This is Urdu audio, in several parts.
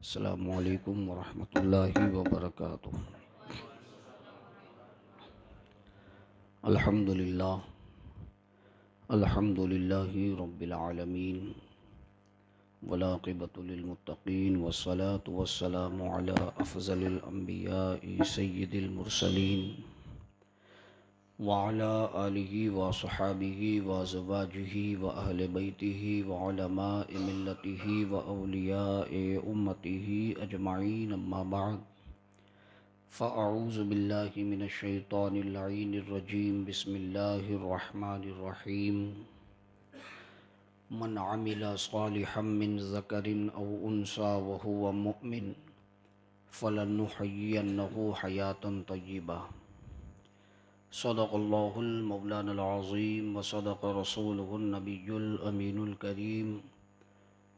السلام علیکم ورحمۃ اللہ وبرکاتہ۔ الحمد للہ رب العالمین، والعاقبۃ للمتقین، والصلاة والسلام علی افضل الانبیاء سید المرسلین، وعلی آلہ وصحابہ وازواجہ واہل بیتہ وعلماء ملتہ واولیاء امتہ اجمعین، اما بعد فاعوذ باللہ من الشیطان اللعین الرجیم، بسم اللہ الرحمن الرحیم۔ من عمل صالحا من ذکر او انثی وهو مؤمن فلنحیینہ حیاۃ طیبہ۔ صدق اللہ المولانا العظیم وصدق رسولہ النبی الامین الکریم،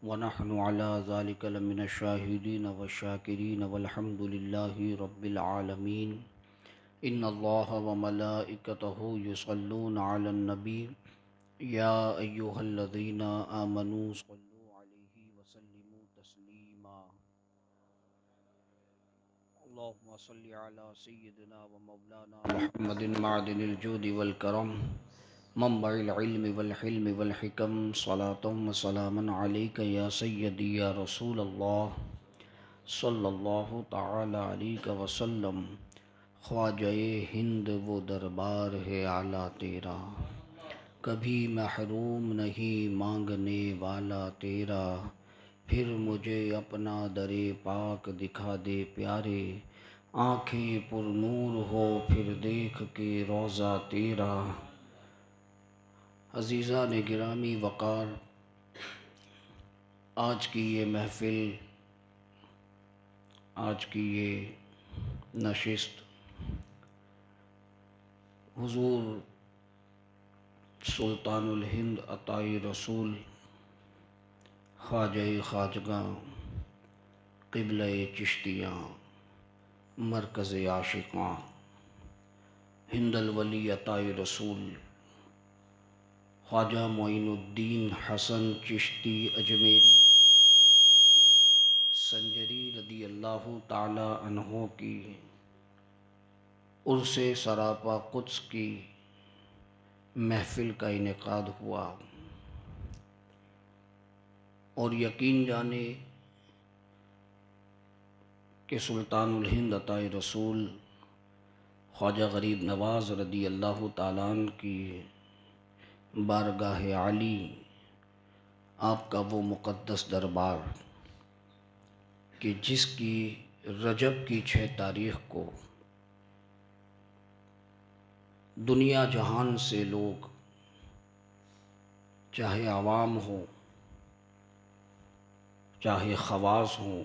ونحن علی ذلک لمن الشاہدین والشاکرین والحمد للہ رب العالمین۔ ان اللہ وملائکتہ یصلون علی النبی یا ایہا الذین آمنوا صلوا علیہ وسلموا تسلیما۔ اللہم صل علی سیدنا ومولانا محمد معدن الجود والکرم، منبع العلم والحلم والحکم، صلاۃ و سلاما علیک یا سیدی یا رسول اللہ صلی اللہ تعالی علیہ وسلم۔ خواجہ ہند وہ دربار ہے اعلیٰ تیرا، کبھی محروم نہیں مانگنے والا تیرا۔ پھر مجھے اپنا در پاک دکھا دے پیارے، آنکھیں پر نور ہو پھر دیکھ کے روضہ تیرا۔ عزیزان گرامی وقار، آج کی یہ محفل، آج کی یہ نشست حضور سلطان الہند عطائے رسول خواجہ خواجگاں قبلہ چشتیاں مرکز عاشقاں ہند الولی عطائے رسول خواجہ معین الدین حسن چشتی اجمیری سنجری رضی اللہ تعالی عنہ کی عرس سراپا قدس کی محفل کا انعقاد ہوا، اور یقین جانے کہ سلطان الہند عطائے رسول خواجہ غریب نواز رضی اللہ تعالیٰ عنہ کی بارگاہ عالی، آپ کا وہ مقدس دربار کہ جس کی رجب کی 6 تاریخ کو دنیا جہان سے لوگ، چاہے عوام ہوں چاہے خواص ہوں،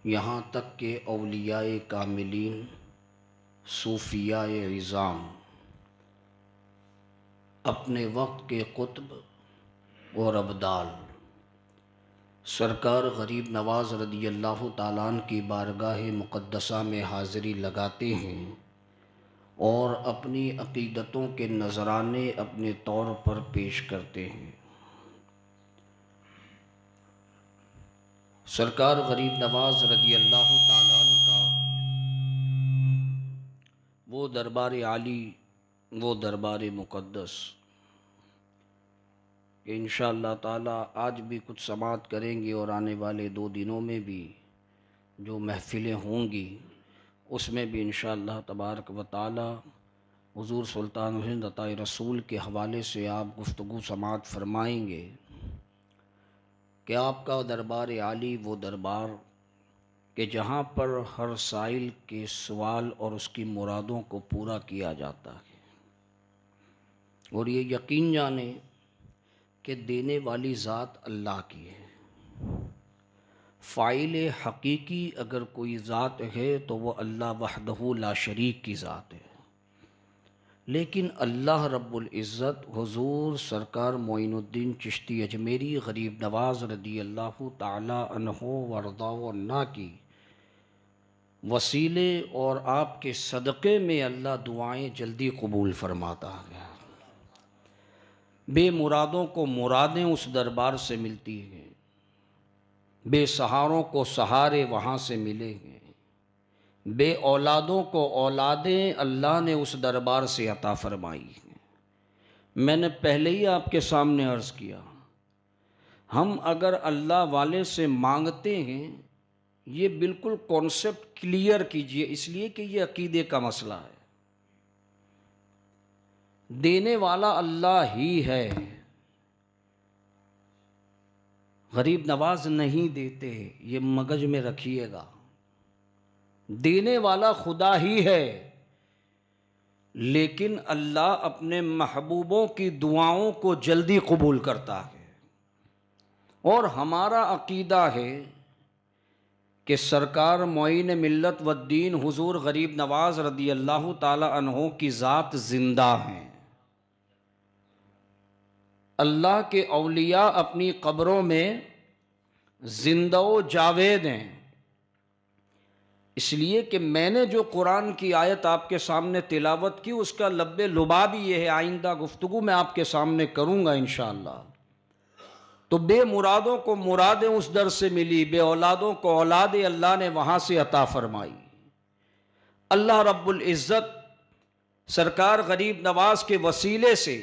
یہاں تک کہ اولیاء کاملین، صوفیاء عظام، اپنے وقت کے قطب اور ابدال سرکار غریب نواز رضی اللہ تعالیٰ عنہ کی بارگاہ مقدسہ میں حاضری لگاتے ہیں اور اپنی عقیدتوں کے نذرانے اپنے طور پر پیش کرتے ہیں۔ سرکار غریب نواز رضی اللہ تعالیٰ عنہ کا وہ دربار عالی، وہ دربار مقدس کہ انشاءاللہ تعالیٰ آج بھی کچھ سماعت کریں گے، اور آنے والے 2 دنوں میں بھی جو محفلیں ہوں گی اس میں بھی انشاءاللہ تبارک و تعالیٰ حضور سلطان الہند عطائے رسول کے حوالے سے آپ گفتگو سماعت فرمائیں گے کہ آپ کا دربار عالی وہ دربار کہ جہاں پر ہر سائل کے سوال اور اس کی مرادوں کو پورا کیا جاتا ہے، اور یہ یقین جانیں کہ دینے والی ذات اللہ کی ہے۔ فاعل حقیقی اگر کوئی ذات ہے تو وہ اللہ وحدہ لا شریک کی ذات ہے، لیکن اللہ رب العزت حضور سرکار معین الدین چشتی اجمیری غریب نواز رضی اللہ تعالی عنہ وارضاہ عنہ کی وسیلے اور آپ کے صدقے میں اللہ دعائیں جلدی قبول فرماتا ہے۔ بے مرادوں کو مرادیں اس دربار سے ملتی ہیں، بے سہاروں کو سہارے وہاں سے ملیں گے، بے اولادوں کو اولادیں اللہ نے اس دربار سے عطا فرمائی ہیں۔ میں نے پہلے ہی آپ کے سامنے عرض کیا، ہم اگر اللہ والے سے مانگتے ہیں، یہ بالکل کانسیپٹ کلیئر کیجئے، اس لیے کہ یہ عقیدے کا مسئلہ ہے۔ دینے والا اللہ ہی ہے، غریب نواز نہیں دیتے، یہ مغز میں رکھیے گا۔ دینے والا خدا ہی ہے، لیکن اللہ اپنے محبوبوں کی دعاؤں کو جلدی قبول کرتا ہے۔ اور ہمارا عقیدہ ہے کہ سرکار معین ملت والدین حضور غریب نواز رضی اللہ تعالی عنہ کی ذات زندہ ہیں۔ اللہ کے اولیاء اپنی قبروں میں زندہ و جاوید ہیں، اس لیے کہ میں نے جو قرآن کی آیت آپ کے سامنے تلاوت کی، اس کا لب لباب یہ ہے، آئندہ گفتگو میں آپ کے سامنے کروں گا انشاءاللہ۔ تو بے مرادوں کو مرادیں اس در سے ملی، بے اولادوں کو اولادیں اللہ نے وہاں سے عطا فرمائی۔ اللہ رب العزت سرکار غریب نواز کے وسیلے سے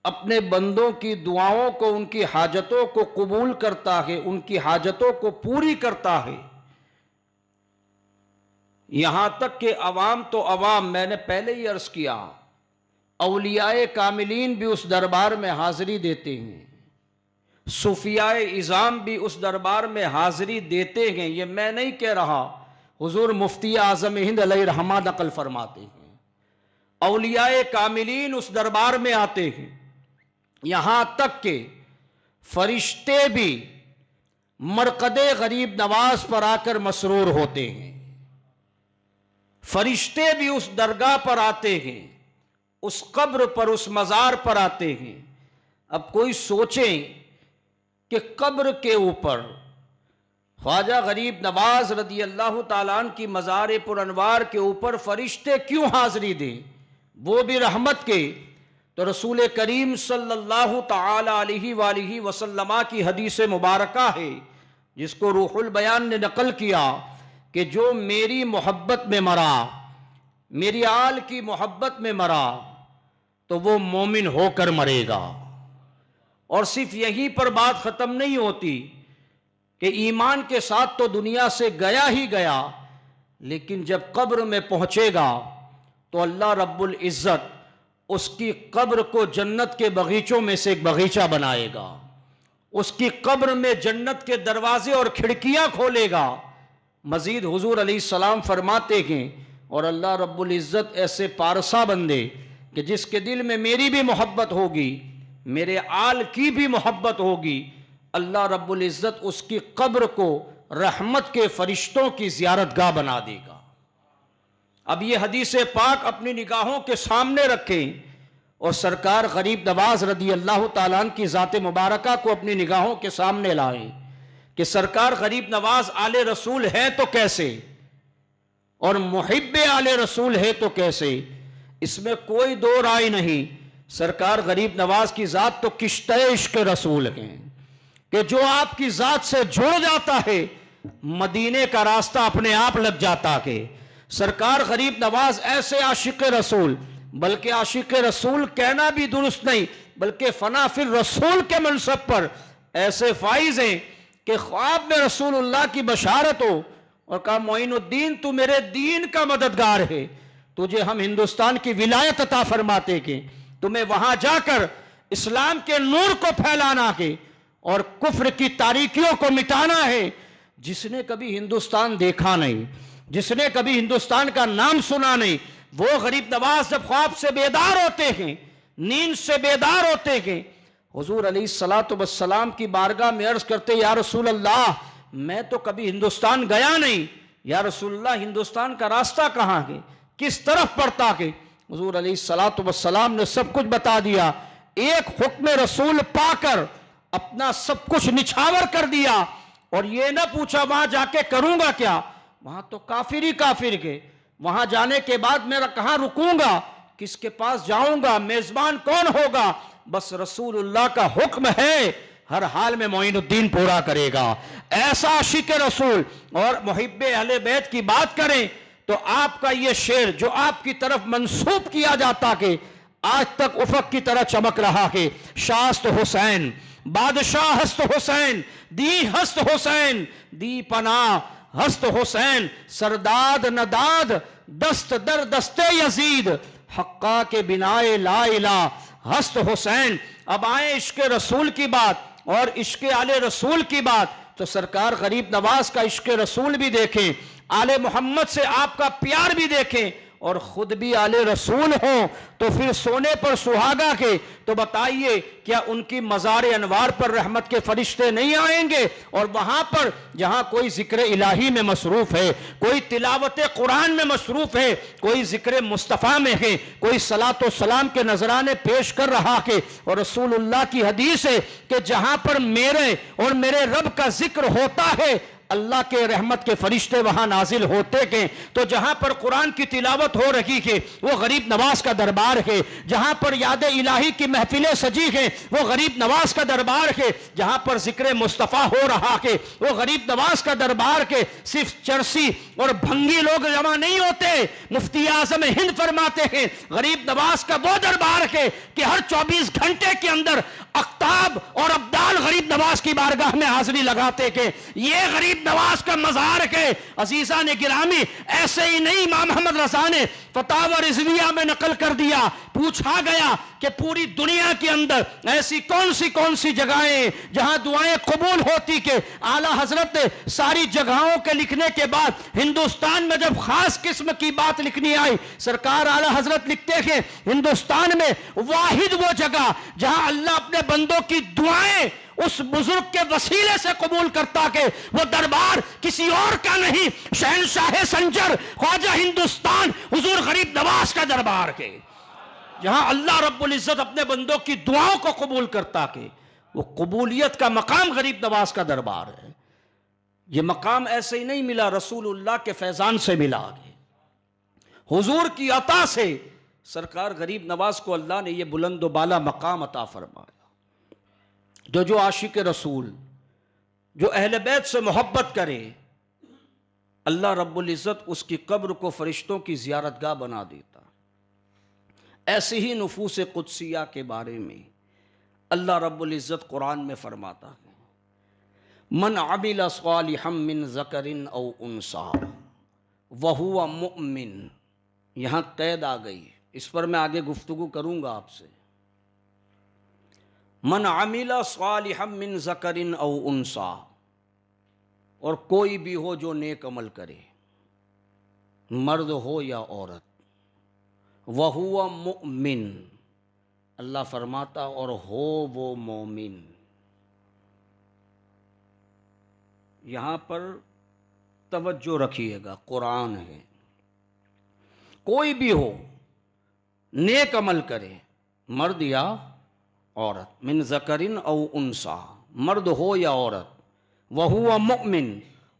اپنے بندوں کی دعاؤں کو، ان کی حاجتوں کو قبول کرتا ہے، ان کی حاجتوں کو پوری کرتا ہے۔ یہاں تک کہ عوام تو عوام، میں نے پہلے ہی عرض کیا، اولیاء کاملین بھی اس دربار میں حاضری دیتے ہیں، صوفیاء اعظام بھی اس دربار میں حاضری دیتے ہیں۔ یہ میں نہیں کہہ رہا، حضور مفتی اعظم ہند علیہ رحمہ نقل فرماتے ہیں۔ اولیاء کاملین اس دربار میں آتے ہیں، یہاں تک کہ فرشتے بھی مرقد غریب نواز پر آ کر مسرور ہوتے ہیں۔ فرشتے بھی اس درگاہ پر آتے ہیں، اس قبر پر، اس مزار پر آتے ہیں۔ اب کوئی سوچیں کہ قبر کے اوپر خواجہ غریب نواز رضی اللہ تعالیٰ عنہ کی مزار پر انوار کے اوپر فرشتے کیوں حاضری دیں، وہ بھی رحمت کے؟ تو رسول کریم صلی اللہ تعالی علیہ وآلہ وسلم کی حدیث مبارکہ ہے، جس کو روح البیان نے نقل کیا کہ جو میری محبت میں مرا، میری آل کی محبت میں مرا، تو وہ مومن ہو کر مرے گا۔ اور صرف یہیں پر بات ختم نہیں ہوتی کہ ایمان کے ساتھ تو دنیا سے گیا ہی گیا، لیکن جب قبر میں پہنچے گا تو اللہ رب العزت اس کی قبر کو جنت کے باغیچوں میں سے ایک باغیچہ بنائے گا، اس کی قبر میں جنت کے دروازے اور کھڑکیاں کھولے گا۔ مزید حضور علیہ السلام فرماتے ہیں، اور اللہ رب العزت ایسے پارسا بندے کہ جس کے دل میں میری بھی محبت ہوگی، میرے آل کی بھی محبت ہوگی، اللہ رب العزت اس کی قبر کو رحمت کے فرشتوں کی زیارت گاہ بنا دے گا۔ اب یہ حدیث پاک اپنی نگاہوں کے سامنے رکھیں اور سرکار غریب نواز رضی اللہ تعالیٰ عنہ کی ذات مبارکہ کو اپنی نگاہوں کے سامنے لائیں کہ سرکار غریب نواز آل رسول ہے تو کیسے، اور محب آل رسول ہے تو کیسے۔ اس میں کوئی دو رائے نہیں، سرکار غریب نواز کی ذات تو کشتہ عشق رسول ہیں کہ جو آپ کی ذات سے جڑ جاتا ہے، مدینے کا راستہ اپنے آپ لگ جاتا ہے۔ سرکار غریب نواز ایسے عاشق رسول، بلکہ عاشق رسول کہنا بھی درست نہیں، بلکہ فنا فی الرسول کے منصب پر ایسے فائز ہیں کہ خواب میں رسول اللہ کی بشارت ہو اور کہا معین الدین تو میرے دین کا مددگار ہے، تجھے ہم ہندوستان کی ولایت عطا فرماتے کہ تمہیں وہاں جا کر اسلام کے نور کو پھیلانا ہے اور کفر کی تاریکیوں کو مٹانا ہے۔ جس نے کبھی ہندوستان دیکھا نہیں، جس نے کبھی ہندوستان کا نام سنا نہیں، وہ غریب نواز جب خواب سے بیدار ہوتے ہیں، نیند سے بیدار ہوتے ہیں، حضور علیہ السلام کی بارگاہ میں عرض کرتے یا رسول اللہ میں تو کبھی ہندوستان گیا نہیں، یا رسول اللہ ہندوستان کا راستہ کہاں ہے، کس طرف پڑتا ہے؟ حضور علیہ السلام نے سب کچھ بتا دیا۔ ایک حکم رسول پا کر اپنا سب کچھ نچھاور کر دیا اور یہ نہ پوچھا وہاں جا کے کروں گا کیا، وہاں تو کافر ہی کافر کے، وہاں جانے کے بعد میرا کہاں رکوں گا، کس کے پاس جاؤں گا، میزبان کون ہوگا، بس رسول اللہ کا حکم ہے، ہر حال میں معین الدین پورا کرے گا. ایسا عاشق رسول اور محب اہل بیت کی بات کریں تو آپ کا یہ شعر جو آپ کی طرف منسوب کیا جاتا کہ آج تک افق کی طرح چمک رہا ہے، شاست حسین بادشاہ ہست حسین دی ہست حسین دی پناہ ہست حسین سرداد نداد دست در دست یزید حقا کے بنائے لا الہ ہست حسین. اب آئیں عشق رسول کی بات اور عشق آل رسول کی بات تو سرکار غریب نواز کا عشق رسول بھی دیکھیں، آل محمد سے آپ کا پیار بھی دیکھیں اور خود بھی آل رسول ہوں تو پھر سونے پر سہاگا کے تو بتائیے کیا ان کی مزار انوار پر رحمت کے فرشتے نہیں آئیں گے؟ اور وہاں پر جہاں کوئی ذکر الہی میں مصروف ہے، کوئی تلاوت قرآن میں مصروف ہے، کوئی ذکر مصطفیٰ میں ہے، کوئی صلاۃ و سلام کے نذرانے پیش کر رہا ہے، اور رسول اللہ کی حدیث ہے کہ جہاں پر میرے اور میرے رب کا ذکر ہوتا ہے اللہ کے رحمت کے فرشتے وہاں نازل ہوتے ہیں. تو جہاں پر قرآن کی تلاوت ہو رہی ہے وہ غریب نواز کا دربار ہے، جہاں پر یاد الہی کی محفلیں سجی ہیں وہ غریب نواز کا دربار ہے، جہاں پر ذکر مصطفیٰ ہو رہا ہے وہ غریب نواز کا دربار ہے. صرف چرسی اور بھنگی لوگ جمع نہیں ہوتے. مفتی اعظم ہند فرماتے ہیں غریب نواز کا وہ دربار ہے کہ ہر 24 گھنٹے کے اندر اقطاب اور ابدال غریب نواز کی بارگاہ میں حاضری لگاتے کہ یہ غریب نواز کا مزار ہے. عزیزان گرامی ایسے ہی نہیں امام محمد رضا نے فتاوی رضویہ میں نقل کر دیا. پوچھا گیا کہ پوری دنیا کے اندر ایسی کون سی جگہیں جہاں دعائیں قبول ہوتی کہ اعلیٰ حضرت ساری جگہوں کے لکھنے کے بعد ہندوستان میں جب خاص قسم کی بات لکھنی آئی سرکار اعلیٰ حضرت لکھتے ہیں ہندوستان میں واحد وہ جگہ جہاں اللہ اپنے بندوں کی دعائیں اس بزرگ کے وسیلے سے قبول کرتا کہ وہ دربار کسی اور کا نہیں، شہنشاہ سنجر خواجہ ہندوستان حضور غریب نواز کا دربار کے، جہاں اللہ رب العزت اپنے بندوں کی دعاؤں کو قبول کرتا کہ وہ قبولیت کا مقام غریب نواز کا دربار ہے. یہ مقام ایسے ہی نہیں ملا، رسول اللہ کے فیضان سے ملا، حضور کی عطا سے سرکار غریب نواز کو اللہ نے یہ بلند و بالا مقام عطا فرمایا. جو عاشق رسول جو اہل بیت سے محبت کرے اللہ رب العزت اس کی قبر کو فرشتوں کی زیارت گاہ بنا دیتا. ایسے ہی نفوس قدسیہ کے بارے میں اللہ رب العزت قرآن میں فرماتا ہے من عمل صالحا من ذکر او انثی وہو مؤمن. یہاں قید آ گئی، اس پر میں آگے گفتگو کروں گا آپ سے. من عمل صالحا من ذکر او انثی، اور کوئی بھی ہو جو نیک عمل کرے مرد ہو یا عورت، وہو مؤمن اللہ فرماتا اور ہو وہ مومن. یہاں پر توجہ رکھیے گا، قرآن ہے. کوئی بھی ہو نیک عمل کرے مرد یا عورت، من ذکرن او انثی، مرد ہو یا عورت، وہو مؤمن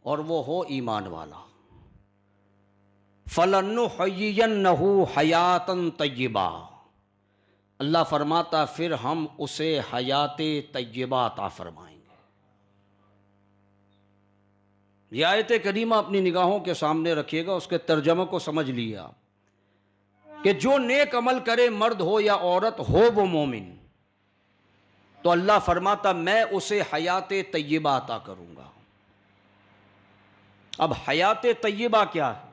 اور وہ ہو ایمان والا، فَلَنُحْيِيَنَّهُ حَيَاتًا طَيِّبَةً اللہ فرماتا پھر ہم اسے حیات طیبہ عطا فرمائیں گے. یہ آیت کریمہ اپنی نگاہوں کے سامنے رکھیے گا، اس کے ترجمہ کو سمجھ لیا کہ جو نیک عمل کرے مرد ہو یا عورت ہو وہ مومن، تو اللہ فرماتا میں اسے حیات طیبہ عطا کروں گا. اب حیات طیبہ کیا ہے؟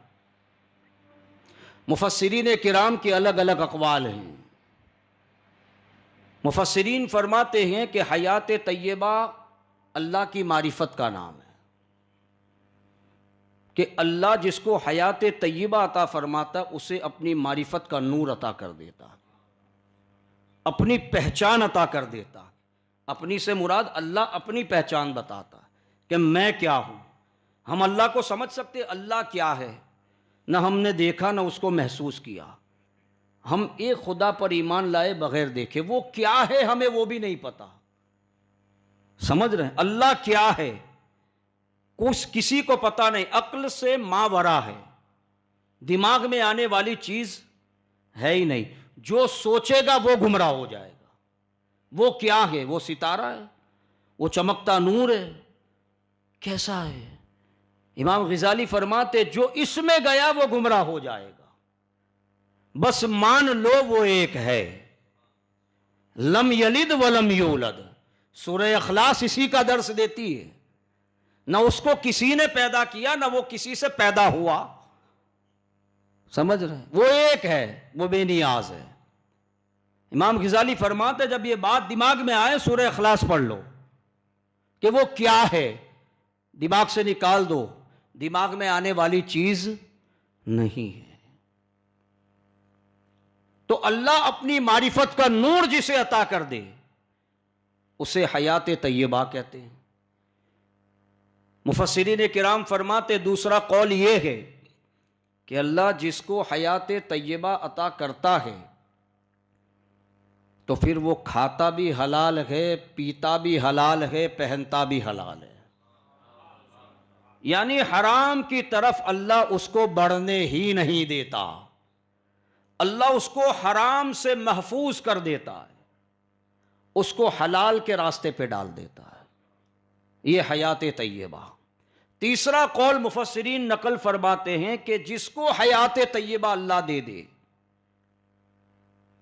مفسرین کرام کے الگ الگ اقوال ہیں. مفسرین فرماتے ہیں کہ حیات طیبہ اللہ کی معرفت کا نام ہے، کہ اللہ جس کو حیات طیبہ عطا فرماتا اسے اپنی معرفت کا نور عطا کر دیتا، اپنی پہچان عطا کر دیتا. اپنی سے مراد اللہ اپنی پہچان بتاتا کہ میں کیا ہوں. ہم اللہ کو سمجھ سکتے اللہ کیا ہے؟ نہ ہم نے دیکھا نہ اس کو محسوس کیا. ہم ایک خدا پر ایمان لائے بغیر دیکھے، وہ کیا ہے ہمیں وہ بھی نہیں پتا. سمجھ رہے ہیں؟ اللہ کیا ہے کسی کو پتا نہیں، عقل سے ماورا ہے، دماغ میں آنے والی چیز ہے ہی نہیں. جو سوچے گا وہ گمراہ ہو جائے گا. وہ کیا ہے؟ وہ ستارہ ہے، وہ چمکتا نور ہے، کیسا ہے؟ امام غزالی فرماتے جو اس میں گیا وہ گمراہ ہو جائے گا، بس مان لو وہ ایک ہے، لم یلد ولم یولد۔ سورہ اخلاص اسی کا درس دیتی ہے، نہ اس کو کسی نے پیدا کیا نہ وہ کسی سے پیدا ہوا، سمجھ رہے ہیں؟ وہ ایک ہے، وہ بے نیاز ہے۔ امام غزالی فرماتے جب یہ بات دماغ میں آئے سورہ اخلاص پڑھ لو کہ وہ کیا ہے، دماغ سے نکال دو، دماغ میں آنے والی چیز نہیں ہے۔ تو اللہ اپنی معرفت کا نور جسے عطا کر دے اسے حیات طیبہ کہتے ہیں۔ مفسرین کرام فرماتے دوسرا قول یہ ہے کہ اللہ جس کو حیات طیبہ عطا کرتا ہے تو پھر وہ کھاتا بھی حلال ہے، پیتا بھی حلال ہے، پہنتا بھی حلال ہے، یعنی حرام کی طرف اللہ اس کو بڑھنے ہی نہیں دیتا، اللہ اس کو حرام سے محفوظ کر دیتا ہے، اس کو حلال کے راستے پہ ڈال دیتا ہے۔ یہ حیات طیبہ۔ تیسرا قول مفسرین نقل فرماتے ہیں کہ جس کو حیات طیبہ اللہ دے دے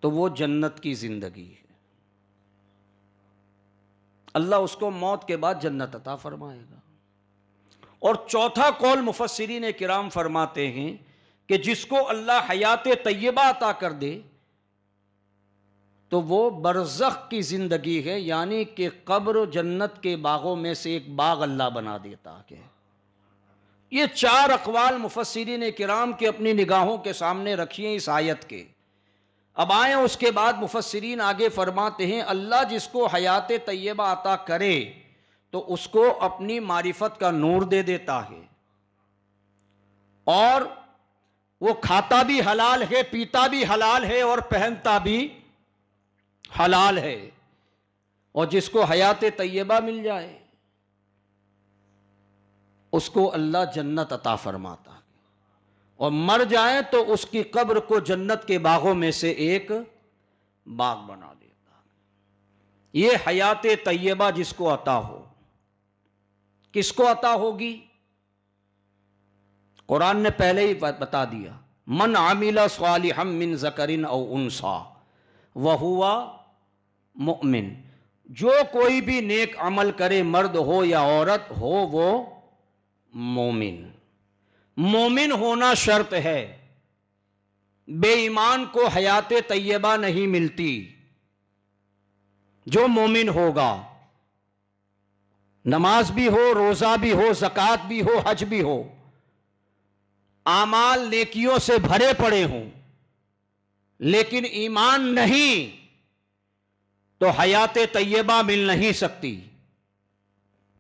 تو وہ جنت کی زندگی ہے، اللہ اس کو موت کے بعد جنت عطا فرمائے گا۔ اور چوتھا قول مفسرین کرام فرماتے ہیں کہ جس کو اللہ حیات طیبہ عطا کر دے تو وہ برزخ کی زندگی ہے، یعنی کہ قبر و جنت کے باغوں میں سے ایک باغ اللہ بنا دیتا ہے۔ یہ چار اقوال مفسرین کرام کے اپنی نگاہوں کے سامنے رکھیے اس آیت کے۔ اب آئیں اس کے بعد مفسرین آگے فرماتے ہیں اللہ جس کو حیات طیبہ عطا کرے تو اس کو اپنی معرفت کا نور دے دیتا ہے، اور وہ کھاتا بھی حلال ہے، پیتا بھی حلال ہے، اور پہنتا بھی حلال ہے۔ اور جس کو حیات طیبہ مل جائے اس کو اللہ جنت عطا فرماتا ہے، اور مر جائے تو اس کی قبر کو جنت کے باغوں میں سے ایک باغ بنا دیتا ہے۔ یہ حیات طیبہ جس کو عطا ہو، کس کو عطا ہوگی؟ قرآن نے پہلے ہی بتا دیا، من عمل صالحا من ذکر او انثی وہو مؤمن، جو کوئی بھی نیک عمل کرے مرد ہو یا عورت ہو وہ مومن۔ مومن ہونا شرط ہے، بے ایمان کو حیات طیبہ نہیں ملتی۔ جو مومن ہوگا، نماز بھی ہو، روزہ بھی ہو، زکوٰۃ بھی ہو، حج بھی ہو، اعمال نیکیوں سے بھرے پڑے ہوں، لیکن ایمان نہیں تو حیات طیبہ مل نہیں سکتی۔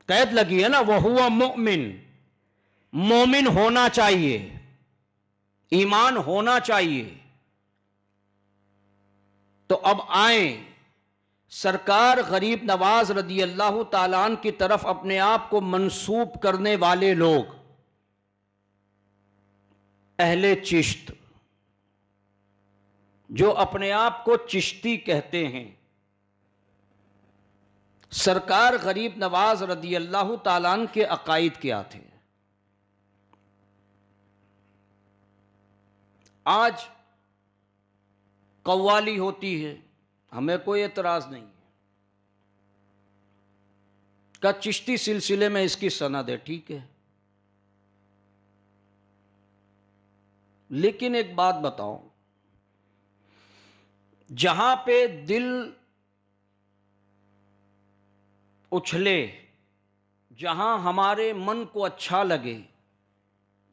قید لگی ہے نا، وَهُوَ مُؤْمِن، مومن ہونا چاہیے، ایمان ہونا چاہیے۔ تو اب آئیں سرکار غریب نواز رضی اللہ تعالیٰ عنہ کی طرف اپنے آپ کو منسوب کرنے والے لوگ، اہل چشت، جو اپنے آپ کو چشتی کہتے ہیں۔ سرکار غریب نواز رضی اللہ تعالیٰ عنہ کے عقائد کیا تھے؟ آج قوالی ہوتی ہے، ہمیں کوئی اعتراض نہیں ہے، کہ چشتی سلسلے میں اس کی سند ہے، ٹھیک ہے، لیکن ایک بات بتاؤ، جہاں پہ دل اچھلے، جہاں ہمارے من کو اچھا لگے،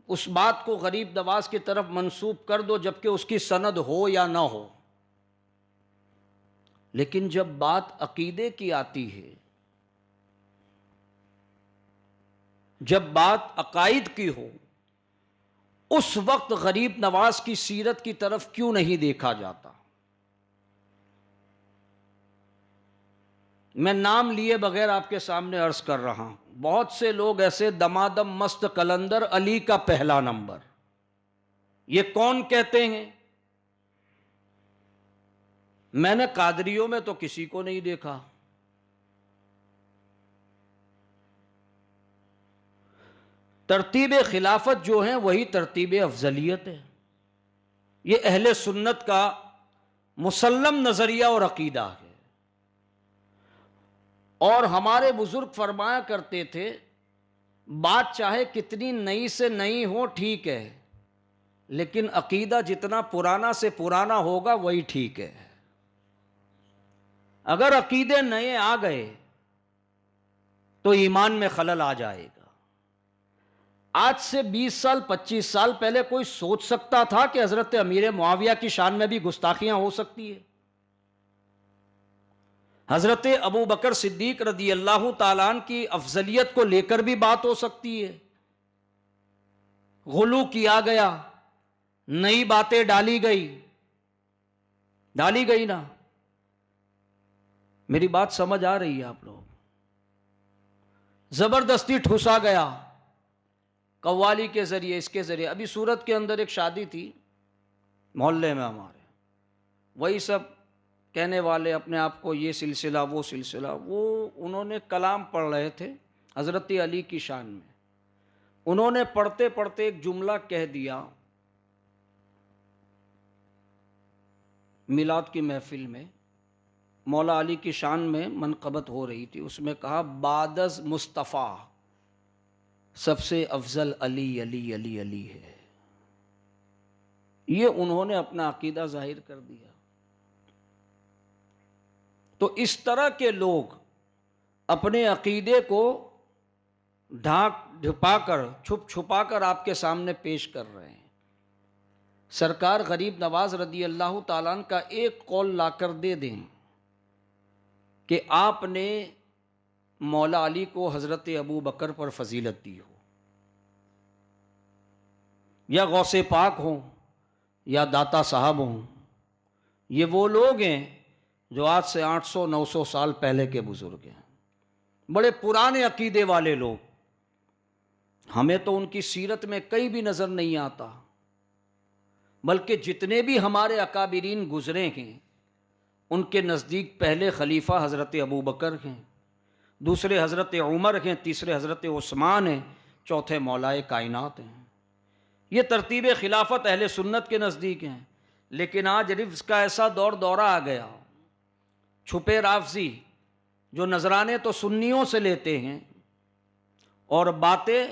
اس بات کو غریب نواز کی طرف منسوب کر دو، جبکہ اس کی سند ہو یا نہ ہو۔ لیکن جب بات عقیدے کی آتی ہے، جب بات عقائد کی ہو، اس وقت غریب نواز کی سیرت کی طرف کیوں نہیں دیکھا جاتا؟ میں نام لیے بغیر آپ کے سامنے عرض کر رہا ہوں، بہت سے لوگ ایسے دمادم مست قلندر، علی کا پہلا نمبر، یہ کون کہتے ہیں؟ میں نے قادریوں میں تو کسی کو نہیں دیکھا، ترتیب خلافت جو ہے وہی ترتیب افضلیت ہے. یہ اہل سنت کا مسلم نظریہ اور عقیدہ ہے. اور ہمارے بزرگ فرمایا کرتے تھے بات چاہے کتنی نئی سے نئی ہو ٹھیک ہے، لیکن عقیدہ جتنا پرانا سے پرانا ہوگا وہی ٹھیک ہے. اگر عقیدے نئے آ گئے تو ایمان میں خلل آ جائے گا. آج سے 20 سال 25 سال پہلے کوئی سوچ سکتا تھا کہ حضرت امیر معاویہ کی شان میں بھی گستاخیاں ہو سکتی ہے؟ حضرت ابو بکر صدیق رضی اللہ تعالیٰ عنہ کی افضلیت کو لے کر بھی بات ہو سکتی ہے. غلو کیا گیا، نئی باتیں ڈالی گئی نا. میری بات سمجھ آ رہی ہے آپ لوگ؟ زبردستی ٹھوسا گیا قوالی کے ذریعے، اس کے ذریعے. ابھی سورت کے اندر ایک شادی تھی محلے میں ہمارے، وہی سب کہنے والے اپنے آپ کو یہ سلسلہ وہ سلسلہ. وہ انہوں نے کلام پڑھ رہے تھے حضرت علی کی شان میں. انہوں نے پڑھتے پڑھتے ایک جملہ کہہ دیا میلاد کی محفل میں، مولا علی کی شان میں منقبت ہو رہی تھی. اس میں کہا بعد از مصطفیٰ سب سے افضل علی علی علی علی ہے. یہ انہوں نے اپنا عقیدہ ظاہر کر دیا. تو اس طرح کے لوگ اپنے عقیدے کو ڈھپا کر چھپ چھپا کر آپ کے سامنے پیش کر رہے ہیں. سرکار غریب نواز رضی اللہ تعالیٰ عنہ کا ایک قول لا کر دے دیں کہ آپ نے مولا علی کو حضرت ابو بکر پر فضیلت دی ہو، یا غوث پاک ہوں یا داتا صاحب ہوں، یہ وہ لوگ ہیں جو آج سے 800-900 سال پہلے کے بزرگ ہیں، بڑے پرانے عقیدے والے لوگ. ہمیں تو ان کی سیرت میں کہیں بھی نظر نہیں آتا، بلکہ جتنے بھی ہمارے اکابرین گزرے ہیں ان کے نزدیک پہلے خلیفہ حضرت ابو بکر ہیں، دوسرے حضرت عمر ہیں، تیسرے حضرت عثمان ہیں، چوتھے مولائے کائنات ہیں. یہ ترتیب خلافت اہل سنت کے نزدیک ہیں. لیکن آج رفض کا ایسا دورہ آ گیا، چھپے رافضی جو نذرانے تو سنیوں سے لیتے ہیں اور باتیں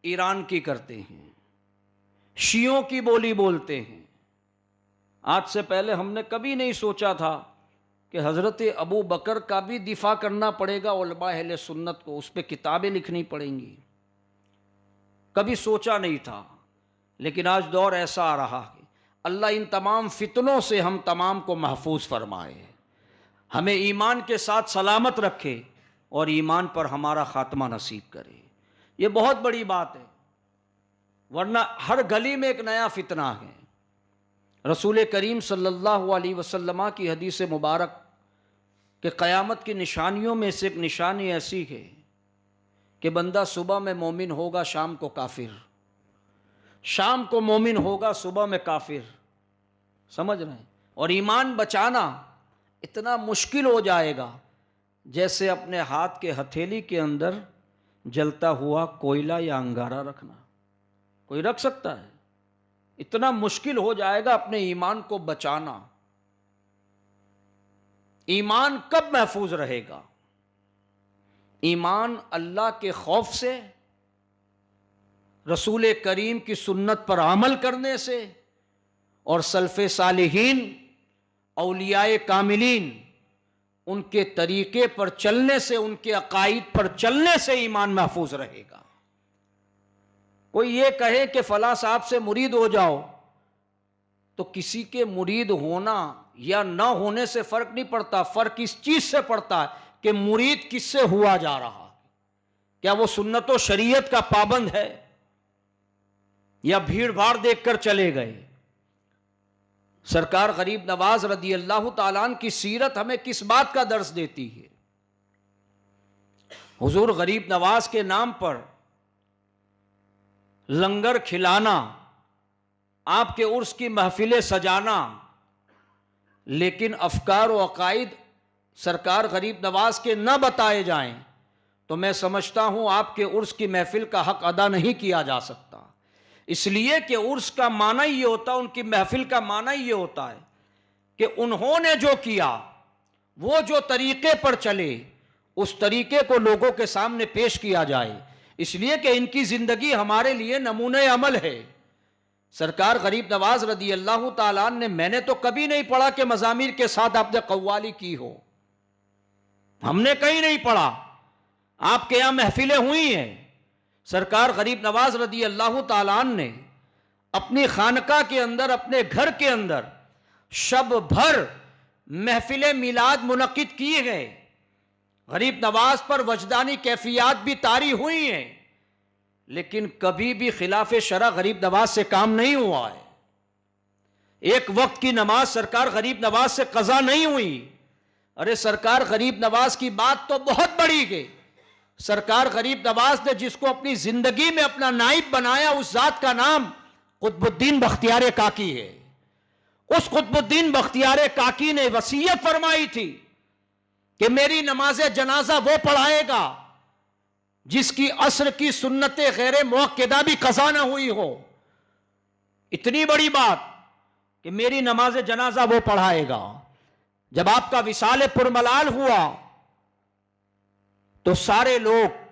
ایران کی کرتے ہیں، شیعوں کی بولی بولتے ہیں. آج سے پہلے ہم نے کبھی نہیں سوچا تھا کہ حضرت ابو بکر کا بھی دفاع کرنا پڑے گا علماء اہل سنت کو، اس پہ کتابیں لکھنی پڑیں گی. کبھی سوچا نہیں تھا. لیکن آج دور ایسا آ رہا ہے. اللہ ان تمام فتنوں سے ہم تمام کو محفوظ فرمائے، ہمیں ایمان کے ساتھ سلامت رکھے اور ایمان پر ہمارا خاتمہ نصیب کرے. یہ بہت بڑی بات ہے، ورنہ ہر گلی میں ایک نیا فتنہ ہے. رسول کریم صلی اللہ علیہ وسلم کی حدیث مبارک کہ قیامت کی نشانیوں میں سے ایک نشانی ایسی ہے کہ بندہ صبح میں مومن ہوگا، شام کو کافر، شام کو مومن ہوگا، صبح میں کافر. سمجھ رہے ہیں؟ اور ایمان بچانا اتنا مشکل ہو جائے گا جیسے اپنے ہاتھ کے ہتھیلی کے اندر جلتا ہوا کوئلہ یا انگارہ رکھنا. کوئی رکھ سکتا ہے؟ اتنا مشکل ہو جائے گا اپنے ایمان کو بچانا. ایمان کب محفوظ رہے گا؟ ایمان اللہ کے خوف سے، رسول کریم کی سنت پر عمل کرنے سے، اور سلف صالحین اولیاء کاملین ان کے طریقے پر چلنے سے، ان کے عقائد پر چلنے سے ایمان محفوظ رہے گا. کوئی یہ کہے کہ فلاں صاحب سے مرید ہو جاؤ، تو کسی کے مرید ہونا یا نہ ہونے سے فرق نہیں پڑتا. فرق اس چیز سے پڑتا ہے کہ مرید کس سے ہوا جا رہا، کیا وہ سنت و شریعت کا پابند ہے یا بھیڑ بھاڑ دیکھ کر چلے گئے. سرکار غریب نواز رضی اللہ تعالیٰ عنہ کی سیرت ہمیں کس بات کا درس دیتی ہے؟ حضور غریب نواز کے نام پر لنگر کھلانا، آپ کے عرس کی محفلیں سجانا، لیکن افکار و عقائد سرکار غریب نواز کے نہ بتائے جائیں تو میں سمجھتا ہوں آپ کے عرس کی محفل کا حق ادا نہیں کیا جا سکتا، اس لیے کہ عرس کا معنی یہ ہوتا ہے، ان کی محفل کا معنی یہ ہوتا ہے کہ انہوں نے جو کیا، وہ جو طریقے پر چلے، اس طریقے کو لوگوں کے سامنے پیش کیا جائے، اس لیے کہ ان کی زندگی ہمارے لیے نمونہ عمل ہے۔ سرکار غریب نواز رضی اللہ تعالیٰ عنہ نے، میں نے تو کبھی نہیں پڑھا کہ مزامیر کے ساتھ آپ نے قوالی کی ہو، ہم نے کہیں نہیں پڑھا، آپ کے یہاں محفلیں ہوئی ہیں۔ سرکار غریب نواز رضی اللہ تعالیٰ عنہ نے اپنی خانقاہ کے اندر، اپنے گھر کے اندر شب بھر محفل میلاد منعقد کیے گئے، غریب نواز پر وجدانی کیفیات بھی طاری ہوئی ہیں، لیکن کبھی بھی خلاف شرع غریب نواز سے کام نہیں ہوا ہے۔ ایک وقت کی نماز سرکار غریب نواز سے قضا نہیں ہوئی۔ ارے سرکار غریب نواز کی بات تو بہت بڑی ہے۔ سرکار غریب نواز نے جس کو اپنی زندگی میں اپنا نائب بنایا، اس ذات کا نام قطب الدین بختیار کاکی ہے۔ اس قطب الدین بختیار کاکی نے وصیت فرمائی تھی کہ میری نماز جنازہ وہ پڑھائے گا جس کی عصر کی سنت غیر موقدہ بھی قضا نہ ہوئی ہو۔ اتنی بڑی بات کہ میری نماز جنازہ وہ پڑھائے گا۔ جب آپ کا وصال پرملال ہوا تو سارے لوگ